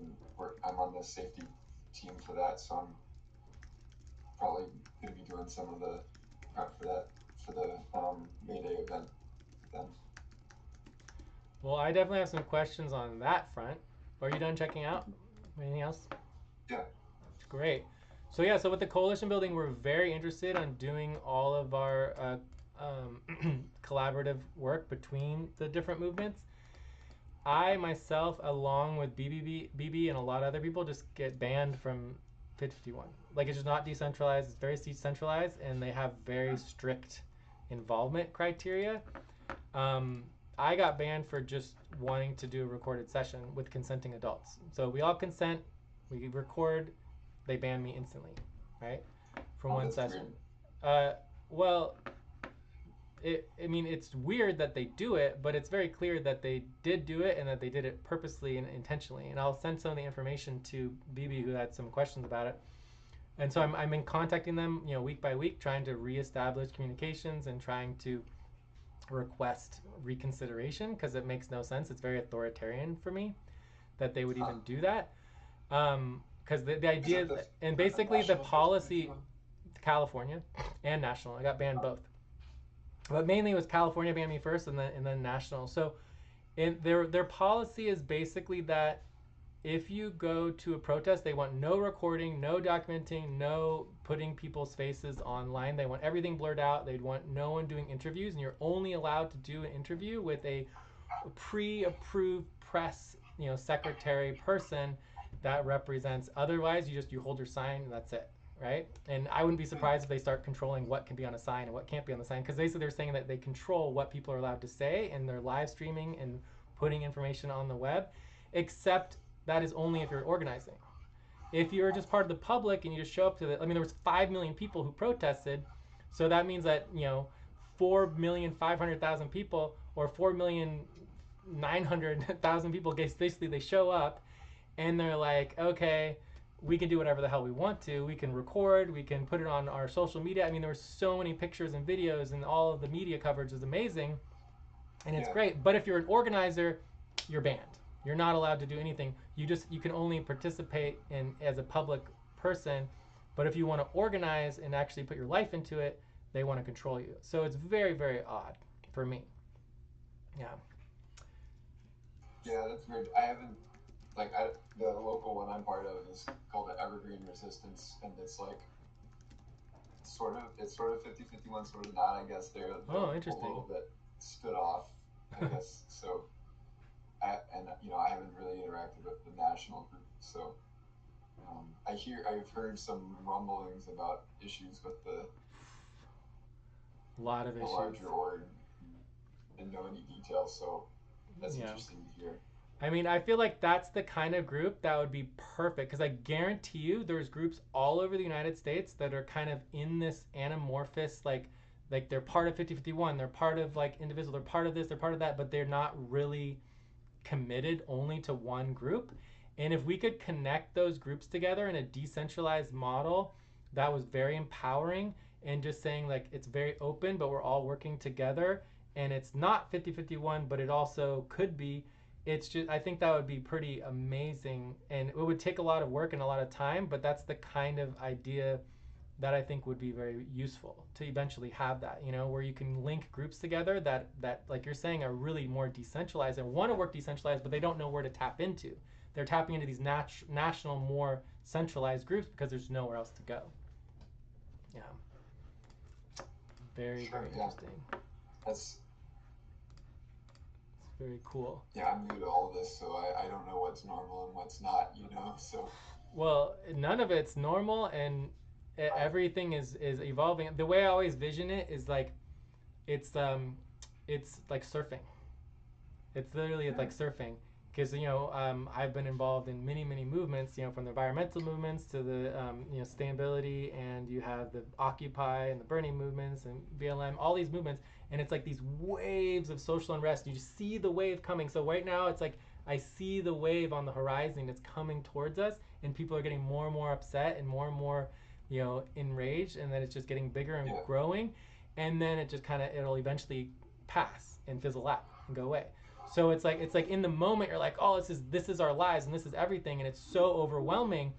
I'm on the safety team for that, so I'm probably going to be doing some of the prep for the May Day event then. Well, I definitely have some questions on that front. Are you done checking out? Anything else? Yeah. Great. So yeah, so with the coalition building, we're very interested in doing all of our collaborative work between the different movements. I myself, along with BB and a lot of other people, just get banned from 51. It's just not decentralized. It's very decentralized, and they have very strict involvement criteria. I got banned for just wanting to do a recorded session with consenting adults. So we all consent, we record, they ban me instantly, right? From one session. Well, it's weird that they do it, but it's very clear that they did do it and that they did it purposely and intentionally. And I'll send some of the information to BB, who had some questions about it. And so I'm in contacting them, week by week, trying to reestablish communications and trying to request reconsideration, because it makes no sense. It's very authoritarian for me that they would even do that. Because the idea is, and basically the policy, California and national, I got banned both. But mainly it was California banned me first, and then national. So their policy is basically that if you go to a protest, they want no recording, no documenting, no putting people's faces online. They want everything blurred out. They'd want no one doing interviews, and you're only allowed to do an interview with a pre-approved press, secretary person that represents. Otherwise, you hold your sign and that's it, right? And I wouldn't be surprised if they start controlling what can be on a sign and what can't be on the sign, because they're saying that they control what people are allowed to say, and they're live streaming and putting information on the web, except that is only if you're organizing. If you're just part of the public and you just show up to there was 5 million people who protested, so that means that 4,500,000 people or 4,900,000 people, basically they show up and they're like, okay, we can do whatever the hell we want to. We can record, we can put it on our social media. I mean, there were so many pictures and videos, and all of the media coverage is amazing, and it's great. But if you're an organizer, you're banned. You're not allowed to do anything. You can only participate in as a public person. But if you want to organize and actually put your life into it, they want to control you. So it's very, very odd for me. Yeah. Yeah, that's weird. I haven't, the local one I'm part of is called the Evergreen Resistance, and it's like, sort of 50-51, sort of not, I guess. They're Interesting. a little bit stood off, I guess. So, I haven't really interacted with the national group, so I've heard some rumblings about issues with the larger org, and know any details, so that's interesting to hear. I mean, I feel like that's the kind of group that would be perfect, because I guarantee you there's groups all over the United States that are kind of in this anamorphous, like they're part of 50-51, they're part of Indivisible, they're part of this, they're part of that, but they're not really committed only to one group. And if we could connect those groups together in a decentralized model that was very empowering, and just saying it's very open, but we're all working together, and it's not 50-51, but it also could be. I think that would be pretty amazing, and it would take a lot of work and a lot of time, but that's the kind of idea that I think would be very useful to eventually have that, where you can link groups together that like you're saying, are really more decentralized and want to work decentralized, but they don't know where to tap into. They're tapping into these national, more centralized groups because there's nowhere else to go. Yeah. Very, very interesting. It's very cool. Yeah, I'm new to all of this, so I don't know what's normal and what's not, so. Well, none of it's normal, and everything is evolving. The way I always vision it is it's like surfing. It's literally like surfing, because I've been involved in many movements, from the environmental movements to the sustainability, and you have the Occupy and the Bernie movements and BLM, all these movements, and it's like these waves of social unrest. You just see the wave coming. So right now it's like I see the wave on the horizon. It's coming towards us, and people are getting more and more upset and more enraged, and then it's just getting bigger and growing, and then it just it'll eventually pass and fizzle out and go away. So it's like in the moment you're like, oh, this is our lives and this is everything, and it's so overwhelming,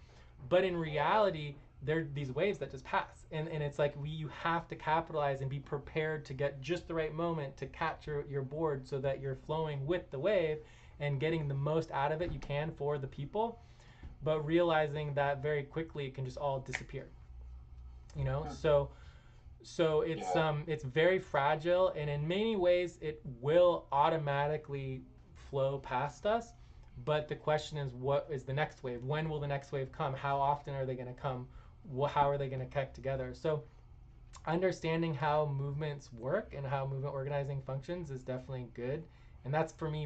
but in reality there are these waves that just pass, and it's like you have to capitalize and be prepared to get just the right moment to catch your board, so that you're flowing with the wave and getting the most out of it you can for the people, but realizing that very quickly it can just all disappear. So it's very fragile, and in many ways it will automatically flow past us. But the question is, what is the next wave? When will the next wave come? How often are they going to come? How are they going to connect together? So understanding how movements work and how movement organizing functions is definitely good. And that's, for me,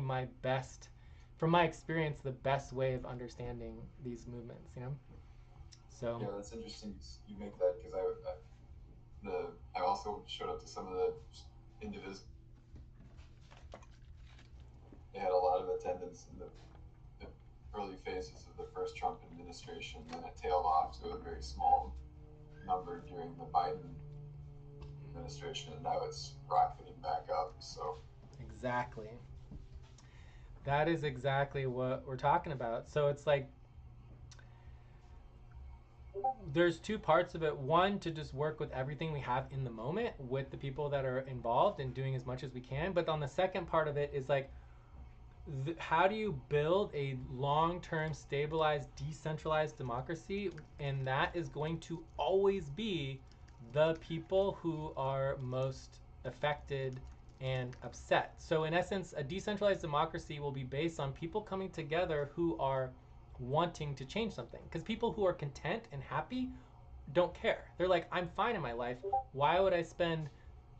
from my experience, the best way of understanding these movements, So yeah, that's interesting you make that, because I also showed up to some of the Indivisible. They had a lot of attendance in the early phases of the first Trump administration, then it tailed off to a very small number during the Biden administration, and now it's rocketing back up. So exactly, that is exactly what we're talking about. So it's like there's two parts of it. One, to just work with everything we have in the moment with the people that are involved and doing as much as we can. But on the second part of it is like, how do you build a long-term, stabilized, decentralized democracy? And that is going to always be the people who are most affected and upset. So in essence, a decentralized democracy will be based on people coming together who are wanting to change something. Because people who are content and happy don't care. They're like, I'm fine in my life. Why would I spend,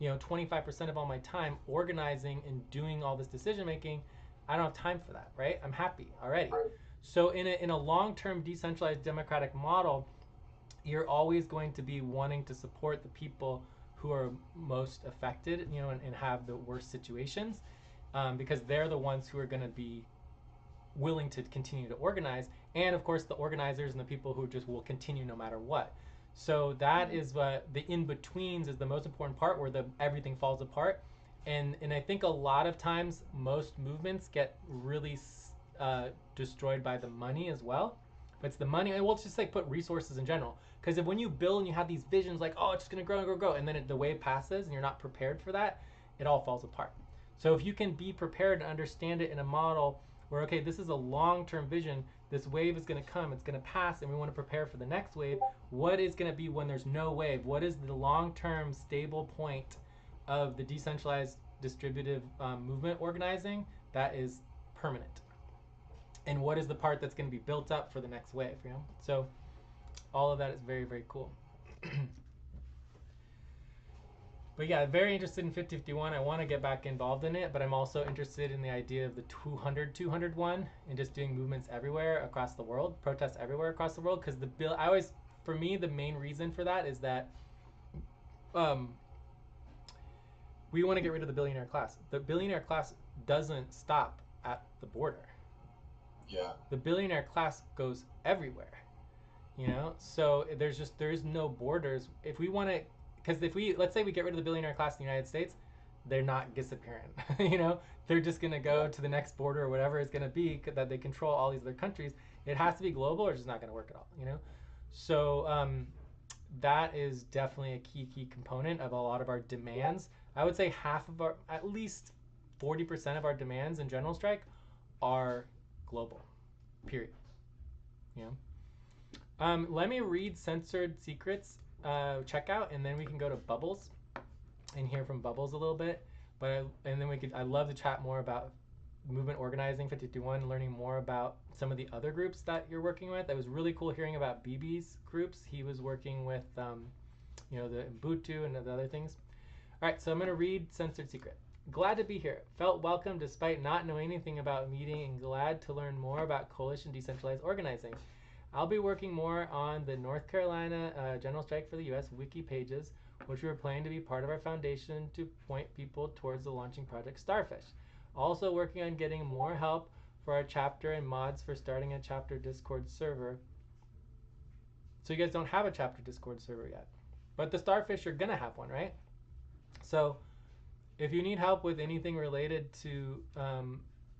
25% of all my time organizing and doing all this decision making? I don't have time for that, right? I'm happy already. So in a long-term decentralized democratic model, you're always going to be wanting to support the people who are most affected, and have the worst situations, because they're the ones who are going to be willing to continue to organize, and of course the organizers and the people who just will continue no matter what. So that is what the in-betweens is the most important part, where everything falls apart. And I think a lot of times most movements get really destroyed by the money as well. But it's the money, and we'll just like put resources in general. Because when you build and you have these visions like, oh, it's just gonna grow and grow, grow, and then the wave passes and you're not prepared for that, it all falls apart. So if you can be prepared and understand it in a model where, okay, this is a long-term vision, this wave is gonna come, it's gonna pass, and we wanna prepare for the next wave. What is gonna be when there's no wave? What is the long-term stable point of the decentralized distributive movement organizing that is permanent? And what is the part that's going to be built up for the next wave, So all of that is very, very cool. But yeah, very interested in 5051. I want to get back involved in it, but I'm also interested in the idea of the 200-201 and just doing movements everywhere across the world, protests everywhere across the world. Because for me, the main reason for that is that we want to get rid of the billionaire class. The billionaire class doesn't stop at the border. Yeah. The billionaire class goes everywhere, So there's no borders. If we want to, because let's say we get rid of the billionaire class in the United States, they're not disappearing, They're just gonna go to the next border or whatever it's gonna be that they control all these other countries. It has to be global, or it's just not gonna work at all, So that is definitely a key component of a lot of our demands. I would say at least 40% of our demands in General Strike are global, period. Let me read Censored Secrets checkout, and then we can go to Bubbles and hear from Bubbles a little bit. I'd love to chat more about movement organizing 5051, learning more about some of the other groups that you're working with. It was really cool hearing about BB's groups. He was working with the Ubuntu and the other things. All right, so I'm going to read Censored Secret. Glad to be here. Felt welcome despite not knowing anything about meeting, and glad to learn more about coalition decentralized organizing. I'll be working more on the North Carolina General Strike for the U.S. wiki pages, which we are planning to be part of our foundation to point people towards the launching project Starfish. Also working on getting more help for our chapter and mods for starting a chapter Discord server. So you guys don't have a chapter Discord server yet. But the Starfish are going to have one, right? So if you need help with anything related to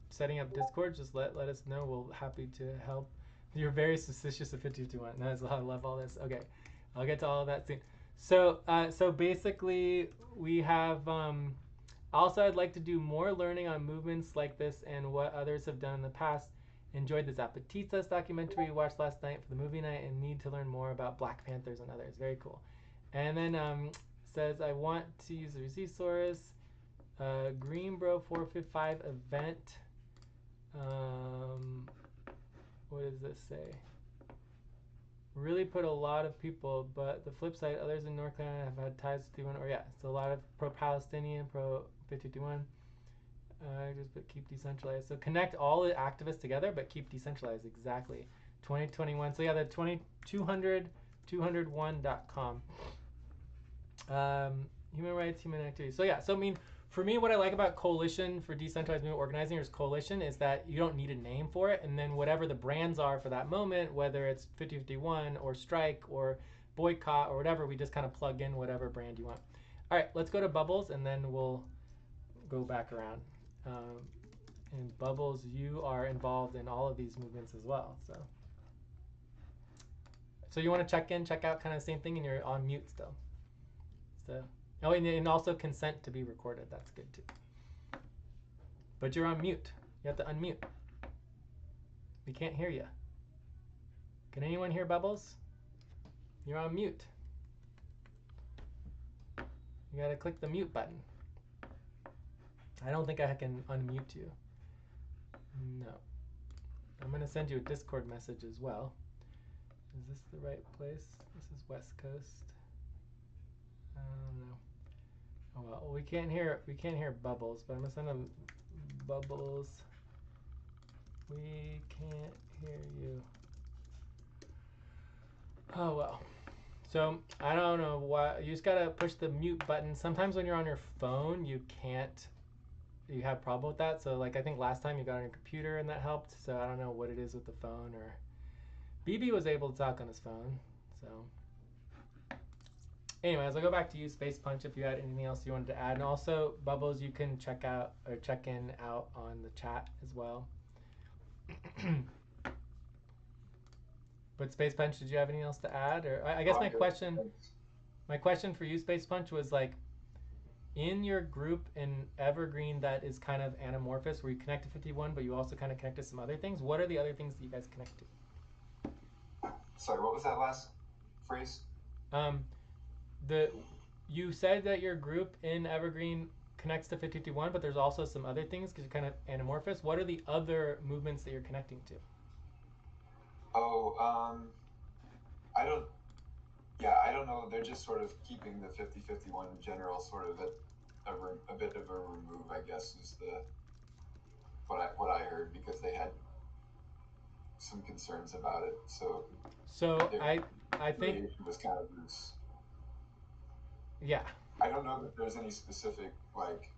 setting up Discord, just let us know. We're happy to help. You're very suspicious of 5051. I love all this. Okay, I'll get to all of that soon. So basically, we have. Also, I'd like to do more learning on movements like this and what others have done in the past. Enjoyed the Zapatistas documentary we watched last night for the movie night, and need to learn more about Black Panthers and others. Very cool. And then says, I want to use the resource. Greenbro 455 event. What does this say? Really put a lot of people, but the flip side, others in North Carolina have had ties to 51, or yeah, so a lot of pro-Palestinian, pro-5051. Just but keep decentralized. So connect all the activists together, but keep decentralized. Exactly. 2021. So yeah, the 200-201.com. Human rights, human activities. So yeah, so I mean, for me, what I like about Coalition for Decentralized Movement Organizing, or Coalition, is that you don't need a name for it, and then whatever the brands are for that moment, whether it's 5051 or Strike or Boycott or whatever, we just kind of plug in whatever brand you want. All right, let's go to Bubbles, and then we'll go back around. And Bubbles, you are involved in all of these movements as well. So you want to check in, check out, kind of the same thing, and you're on mute still. So. Oh, and also consent to be recorded. That's good too. But you're on mute. You have to unmute. We can't hear you. Can anyone hear Bubbles? You're on mute. You gotta click the mute button. I don't think I can unmute you. No. I'm gonna send you a Discord message as well. Is this the right place? This is West Coast. I don't know. Oh well, we can't hear Bubbles, but I'm gonna send him Bubbles. We can't hear you. Oh well. So I don't know why. You just gotta push the mute button. Sometimes when you're on your phone, you can't. You have a problem with that. So like I think last time you got on your computer and that helped. So I don't know what it is with the phone. Or BB was able to talk on his phone. So anyways, I'll go back to you, Space Punch, if you had anything else you wanted to add. And also, Bubbles, you can check out or check in out on the chat as well. But Space Punch, did you have anything else to add? Or I guess my question for you, Space Punch, was like, in your group in Evergreen that is kind of anamorphous, where you connect to 51, but you also kind of connect to some other things. What are the other things that you guys connect to? Sorry, what was that last phrase? You said that your group in Evergreen connects to 51, but there's also some other things because you're kind of anamorphous. What are the other movements that you're connecting to? Oh, I don't know. They're just sort of keeping the 50-51 in general sort of at a bit of a remove, I guess, is what I heard, because they had some concerns about it. So I think it was kind of loose. Yeah. I don't know that there's any specific like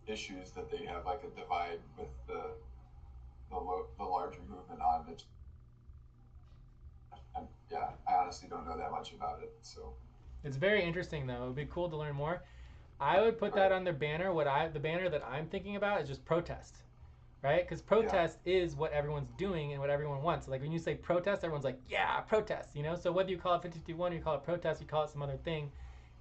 issues that they have like a divide with the larger movement on it. And yeah, I honestly don't know that much about it. So it's very interesting though. It would be cool to learn more. I would put that on their banner. The banner that I'm thinking about is just protest, right? Because protest is what everyone's doing and what everyone wants. Like when you say protest, everyone's like, yeah, protest, you know? So whether you call it 5051 or you call it protest, you call it some other thing,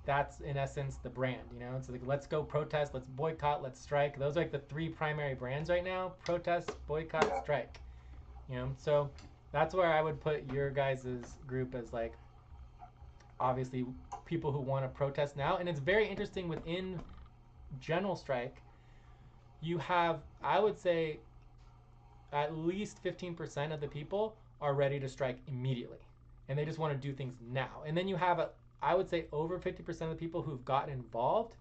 that's in essence the brand, you know? It's like, let's go protest, let's boycott, let's strike. Those are like the three primary brands right now: protest, boycott, strike. You know? So that's where I would put your guys' group as like, obviously people who want to protest now. And it's very interesting within General Strike, you have, I would say, at least 15% of the people are ready to strike immediately. And they just want to do things now. And then you have, I would say, over 50% of the people who've gotten involved,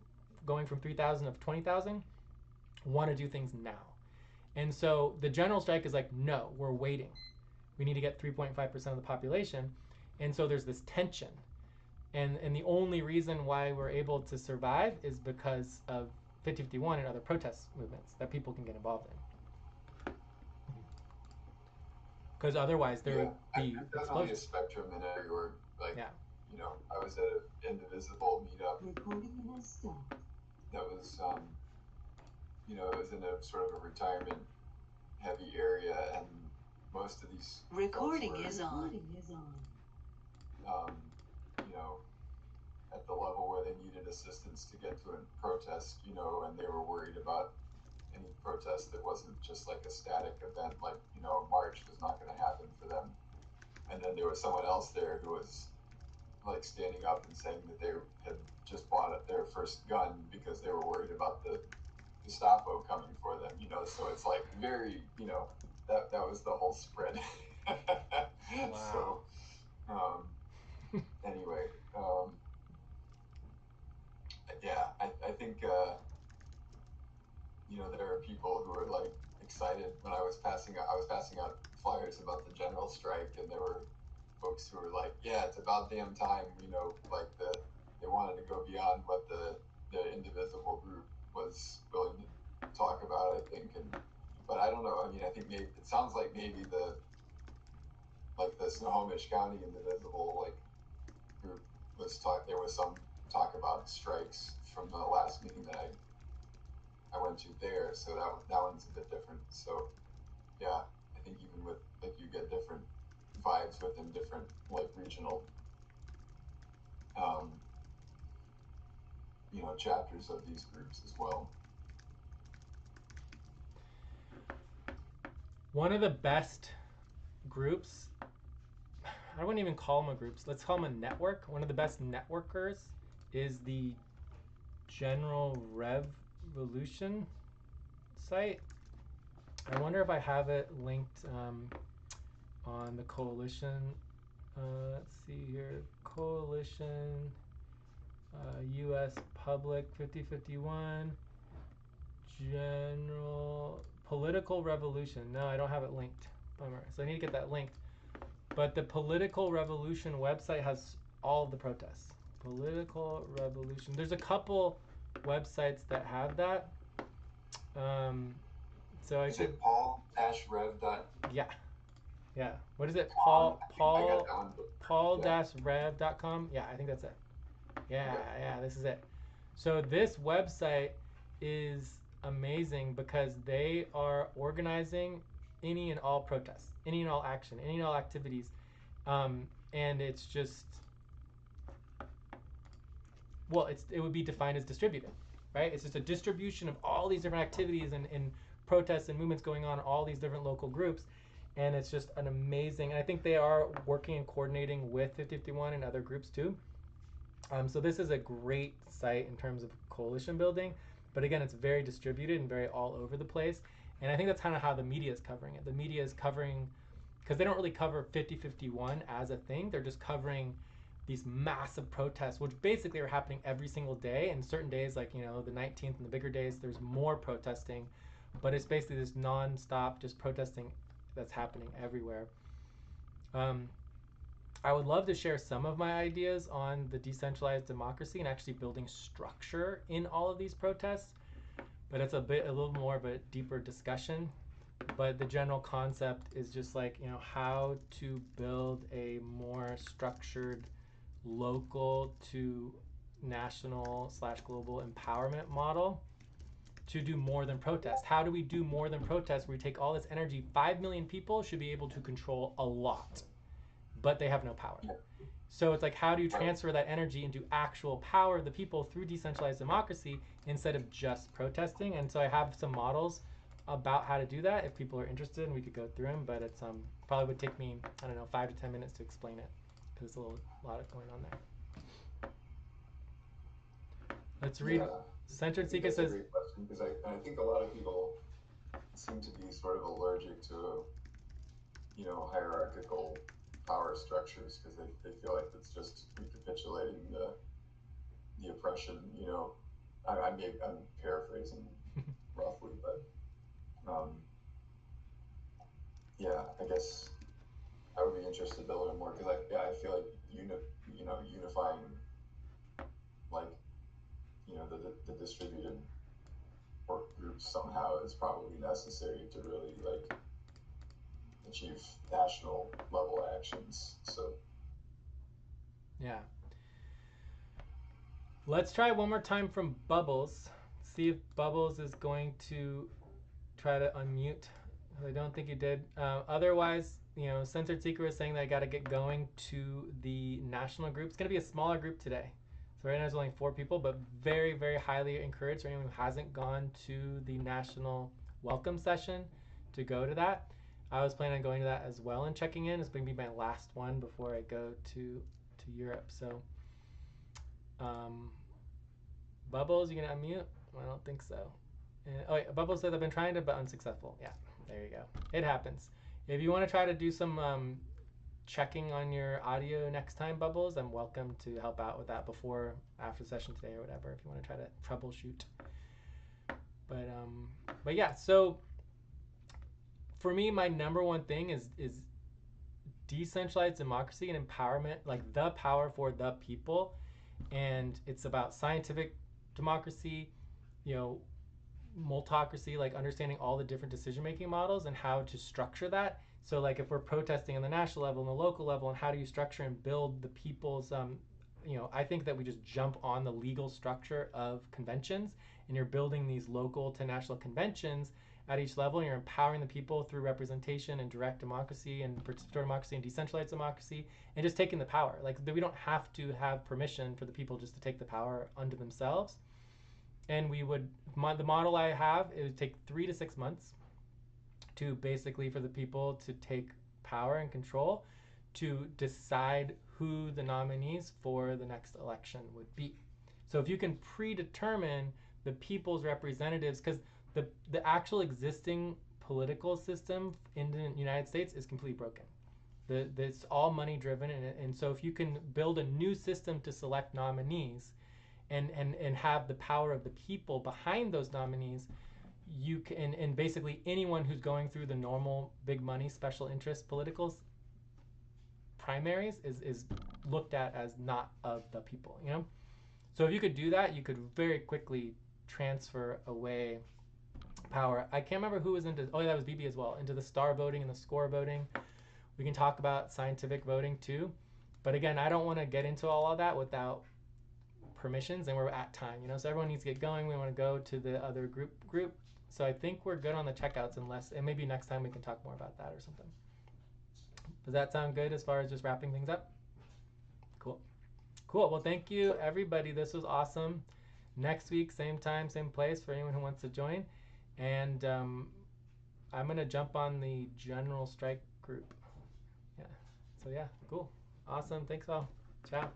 going from 3,000 to 20,000, want to do things now. And so the General Strike is like, no, we're waiting. We need to get 3.5% of the population. And so there's this tension. And the only reason why we're able to survive is because of 5051 and other protest movements that people can get involved in. Because otherwise there would be definitely a spectrum in everywhere. Like, you know, I was at an Indivisible meetup. Recording has stopped. That was, you know, it was in a sort of a retirement heavy area, and most of these recording is on. You know, at the level where they needed assistance to get to a protest, you know, and they were worried about any protest that wasn't just like a static event, like, you know, a march was not going to happen for them. And then there was someone else there who was like standing up and saying that they had just bought their first gun because they were worried about the Gestapo coming for them, you know. So it's like very, you know, that was the whole spread. Wow. So anyway, yeah, I think you know, there are people who are like excited. When I was passing out flyers about the General Strike, and there were folks who were like, yeah, it's about damn time, you know, like they wanted to go beyond what the Indivisible group was willing to talk about, I think. But I don't know, I mean, I think maybe it sounds like maybe the Snohomish County Indivisible like group there was some talk about strikes from the last meeting that I went to there, so that one's a bit different. So yeah, I think even with like you get different vibes within different like regional you know, chapters of these groups as well. One of the best groups, I wouldn't even call them a groups, let's call them a network. One of the best networkers is the General Revolution site. I wonder if I have it linked on the coalition. Let's see here, coalition, U.S. Public 5051, General Political Revolution. No, I don't have it linked. Bummer. So I need to get that linked. But the Political Revolution website has all of the protests. Political Revolution. There's a couple websites that have that. So I Is could. it Paul-Rev. Yeah. Yeah. What is it? I got that one. Paul-rev.com. Yeah, I think that's it. Yeah, this is it. So this website is amazing because they are organizing any and all protests, any and all action, any and all activities. And it's just, well, it would be defined as distributed, right? It's just a distribution of all these different activities and protests and movements going on in all these different local groups. And it's just an amazing, and I think they are working and coordinating with 5051 and other groups too. So this is a great site in terms of coalition building, but again, it's very distributed and very all over the place. And I think that's kind of how the media is covering it. The media is covering, because they don't really cover 5051 as a thing. They're just covering these massive protests, which basically are happening every single day. And certain days, like, you know, the 19th and the bigger days, there's more protesting, but it's basically this non-stop just protesting that's happening everywhere. I would love to share some of my ideas on the decentralized democracy and actually building structure in all of these protests, but it's a little more of a deeper discussion. But the general concept is just like, you know, how to build a more structured local to national/global empowerment model to do more than protest. How do we do more than protest where we take all this energy? 5 million people should be able to control a lot, but they have no power. So it's like, how do you transfer that energy into actual power of the people through decentralized democracy instead of just protesting? And so I have some models about how to do that if people are interested, and we could go through them, but it's probably would take me, I don't know, 5 to 10 minutes to explain it because it's a lot of going on there. Let's read. Yeah. Centered Seeker That's says, a great question, because I think a lot of people seem to be sort of allergic to, you know, hierarchical power structures because they feel like it's just recapitulating the oppression. You know, I'm paraphrasing roughly, but yeah, I guess I would be interested to learn more because I feel like unifying, like, you know, the distributed work groups somehow is probably necessary to really like achieve national level actions. So yeah. Let's try one more time from Bubbles. See if Bubbles is going to try to unmute. I don't think he did. Otherwise, you know, Censored Seeker is saying that I got to get going to the national group. It's going to be a smaller group today. So right now there's only 4 people, but very, very highly encouraged for anyone who hasn't gone to the national welcome session to go to that. I was planning on going to that as well and checking in. It's going to be my last one before I go to Europe. So, Bubbles, you gonna unmute? I don't think so. Oh wait, Bubbles said I've been trying to, but unsuccessful. Yeah, there you go. It happens. If you want to try to do some checking on your audio next time, Bubbles, I'm welcome to help out with that before, after session today or whatever, if you want to try to troubleshoot. But yeah, so for me, my number one thing is decentralized democracy and empowerment, like the power for the people. And it's about scientific democracy, you know, multocracy, like understanding all the different decision-making models and how to structure that. So like if we're protesting on the national level and the local level, and how do you structure and build the people's, you know, I think that we just jump on the legal structure of conventions, and you're building these local to national conventions at each level, and you're empowering the people through representation and direct democracy and participatory democracy and decentralized democracy, and just taking the power. Like, we don't have to have permission for the people just to take the power unto themselves. And we would, the model I have, it would take 3 to 6 months to basically for the people to take power and control to decide who the nominees for the next election would be. So if you can predetermine the people's representatives, because the actual existing political system in the United States is completely broken. It's all money driven, and so if you can build a new system to select nominees and have the power of the people behind those nominees, you can, and basically anyone who's going through the normal big money special interest politicals primaries is looked at as not of the people, you know? So if you could do that, you could very quickly transfer away power. I can't remember who was into, oh yeah, that was BB as well, into the star voting and the score voting. We can talk about scientific voting too. But again, I don't want to get into all of that without permissions, and we're at time, you know, so everyone needs to get going. We want to go to the other group. So I think we're good on the checkouts, unless, and maybe next time we can talk more about that or something. Does that sound good as far as just wrapping things up? Cool. Well, thank you everybody. This was awesome. Next week, same time, same place for anyone who wants to join. And I'm gonna jump on the general strike group. Yeah. So yeah, cool. Awesome. Thanks all. Ciao.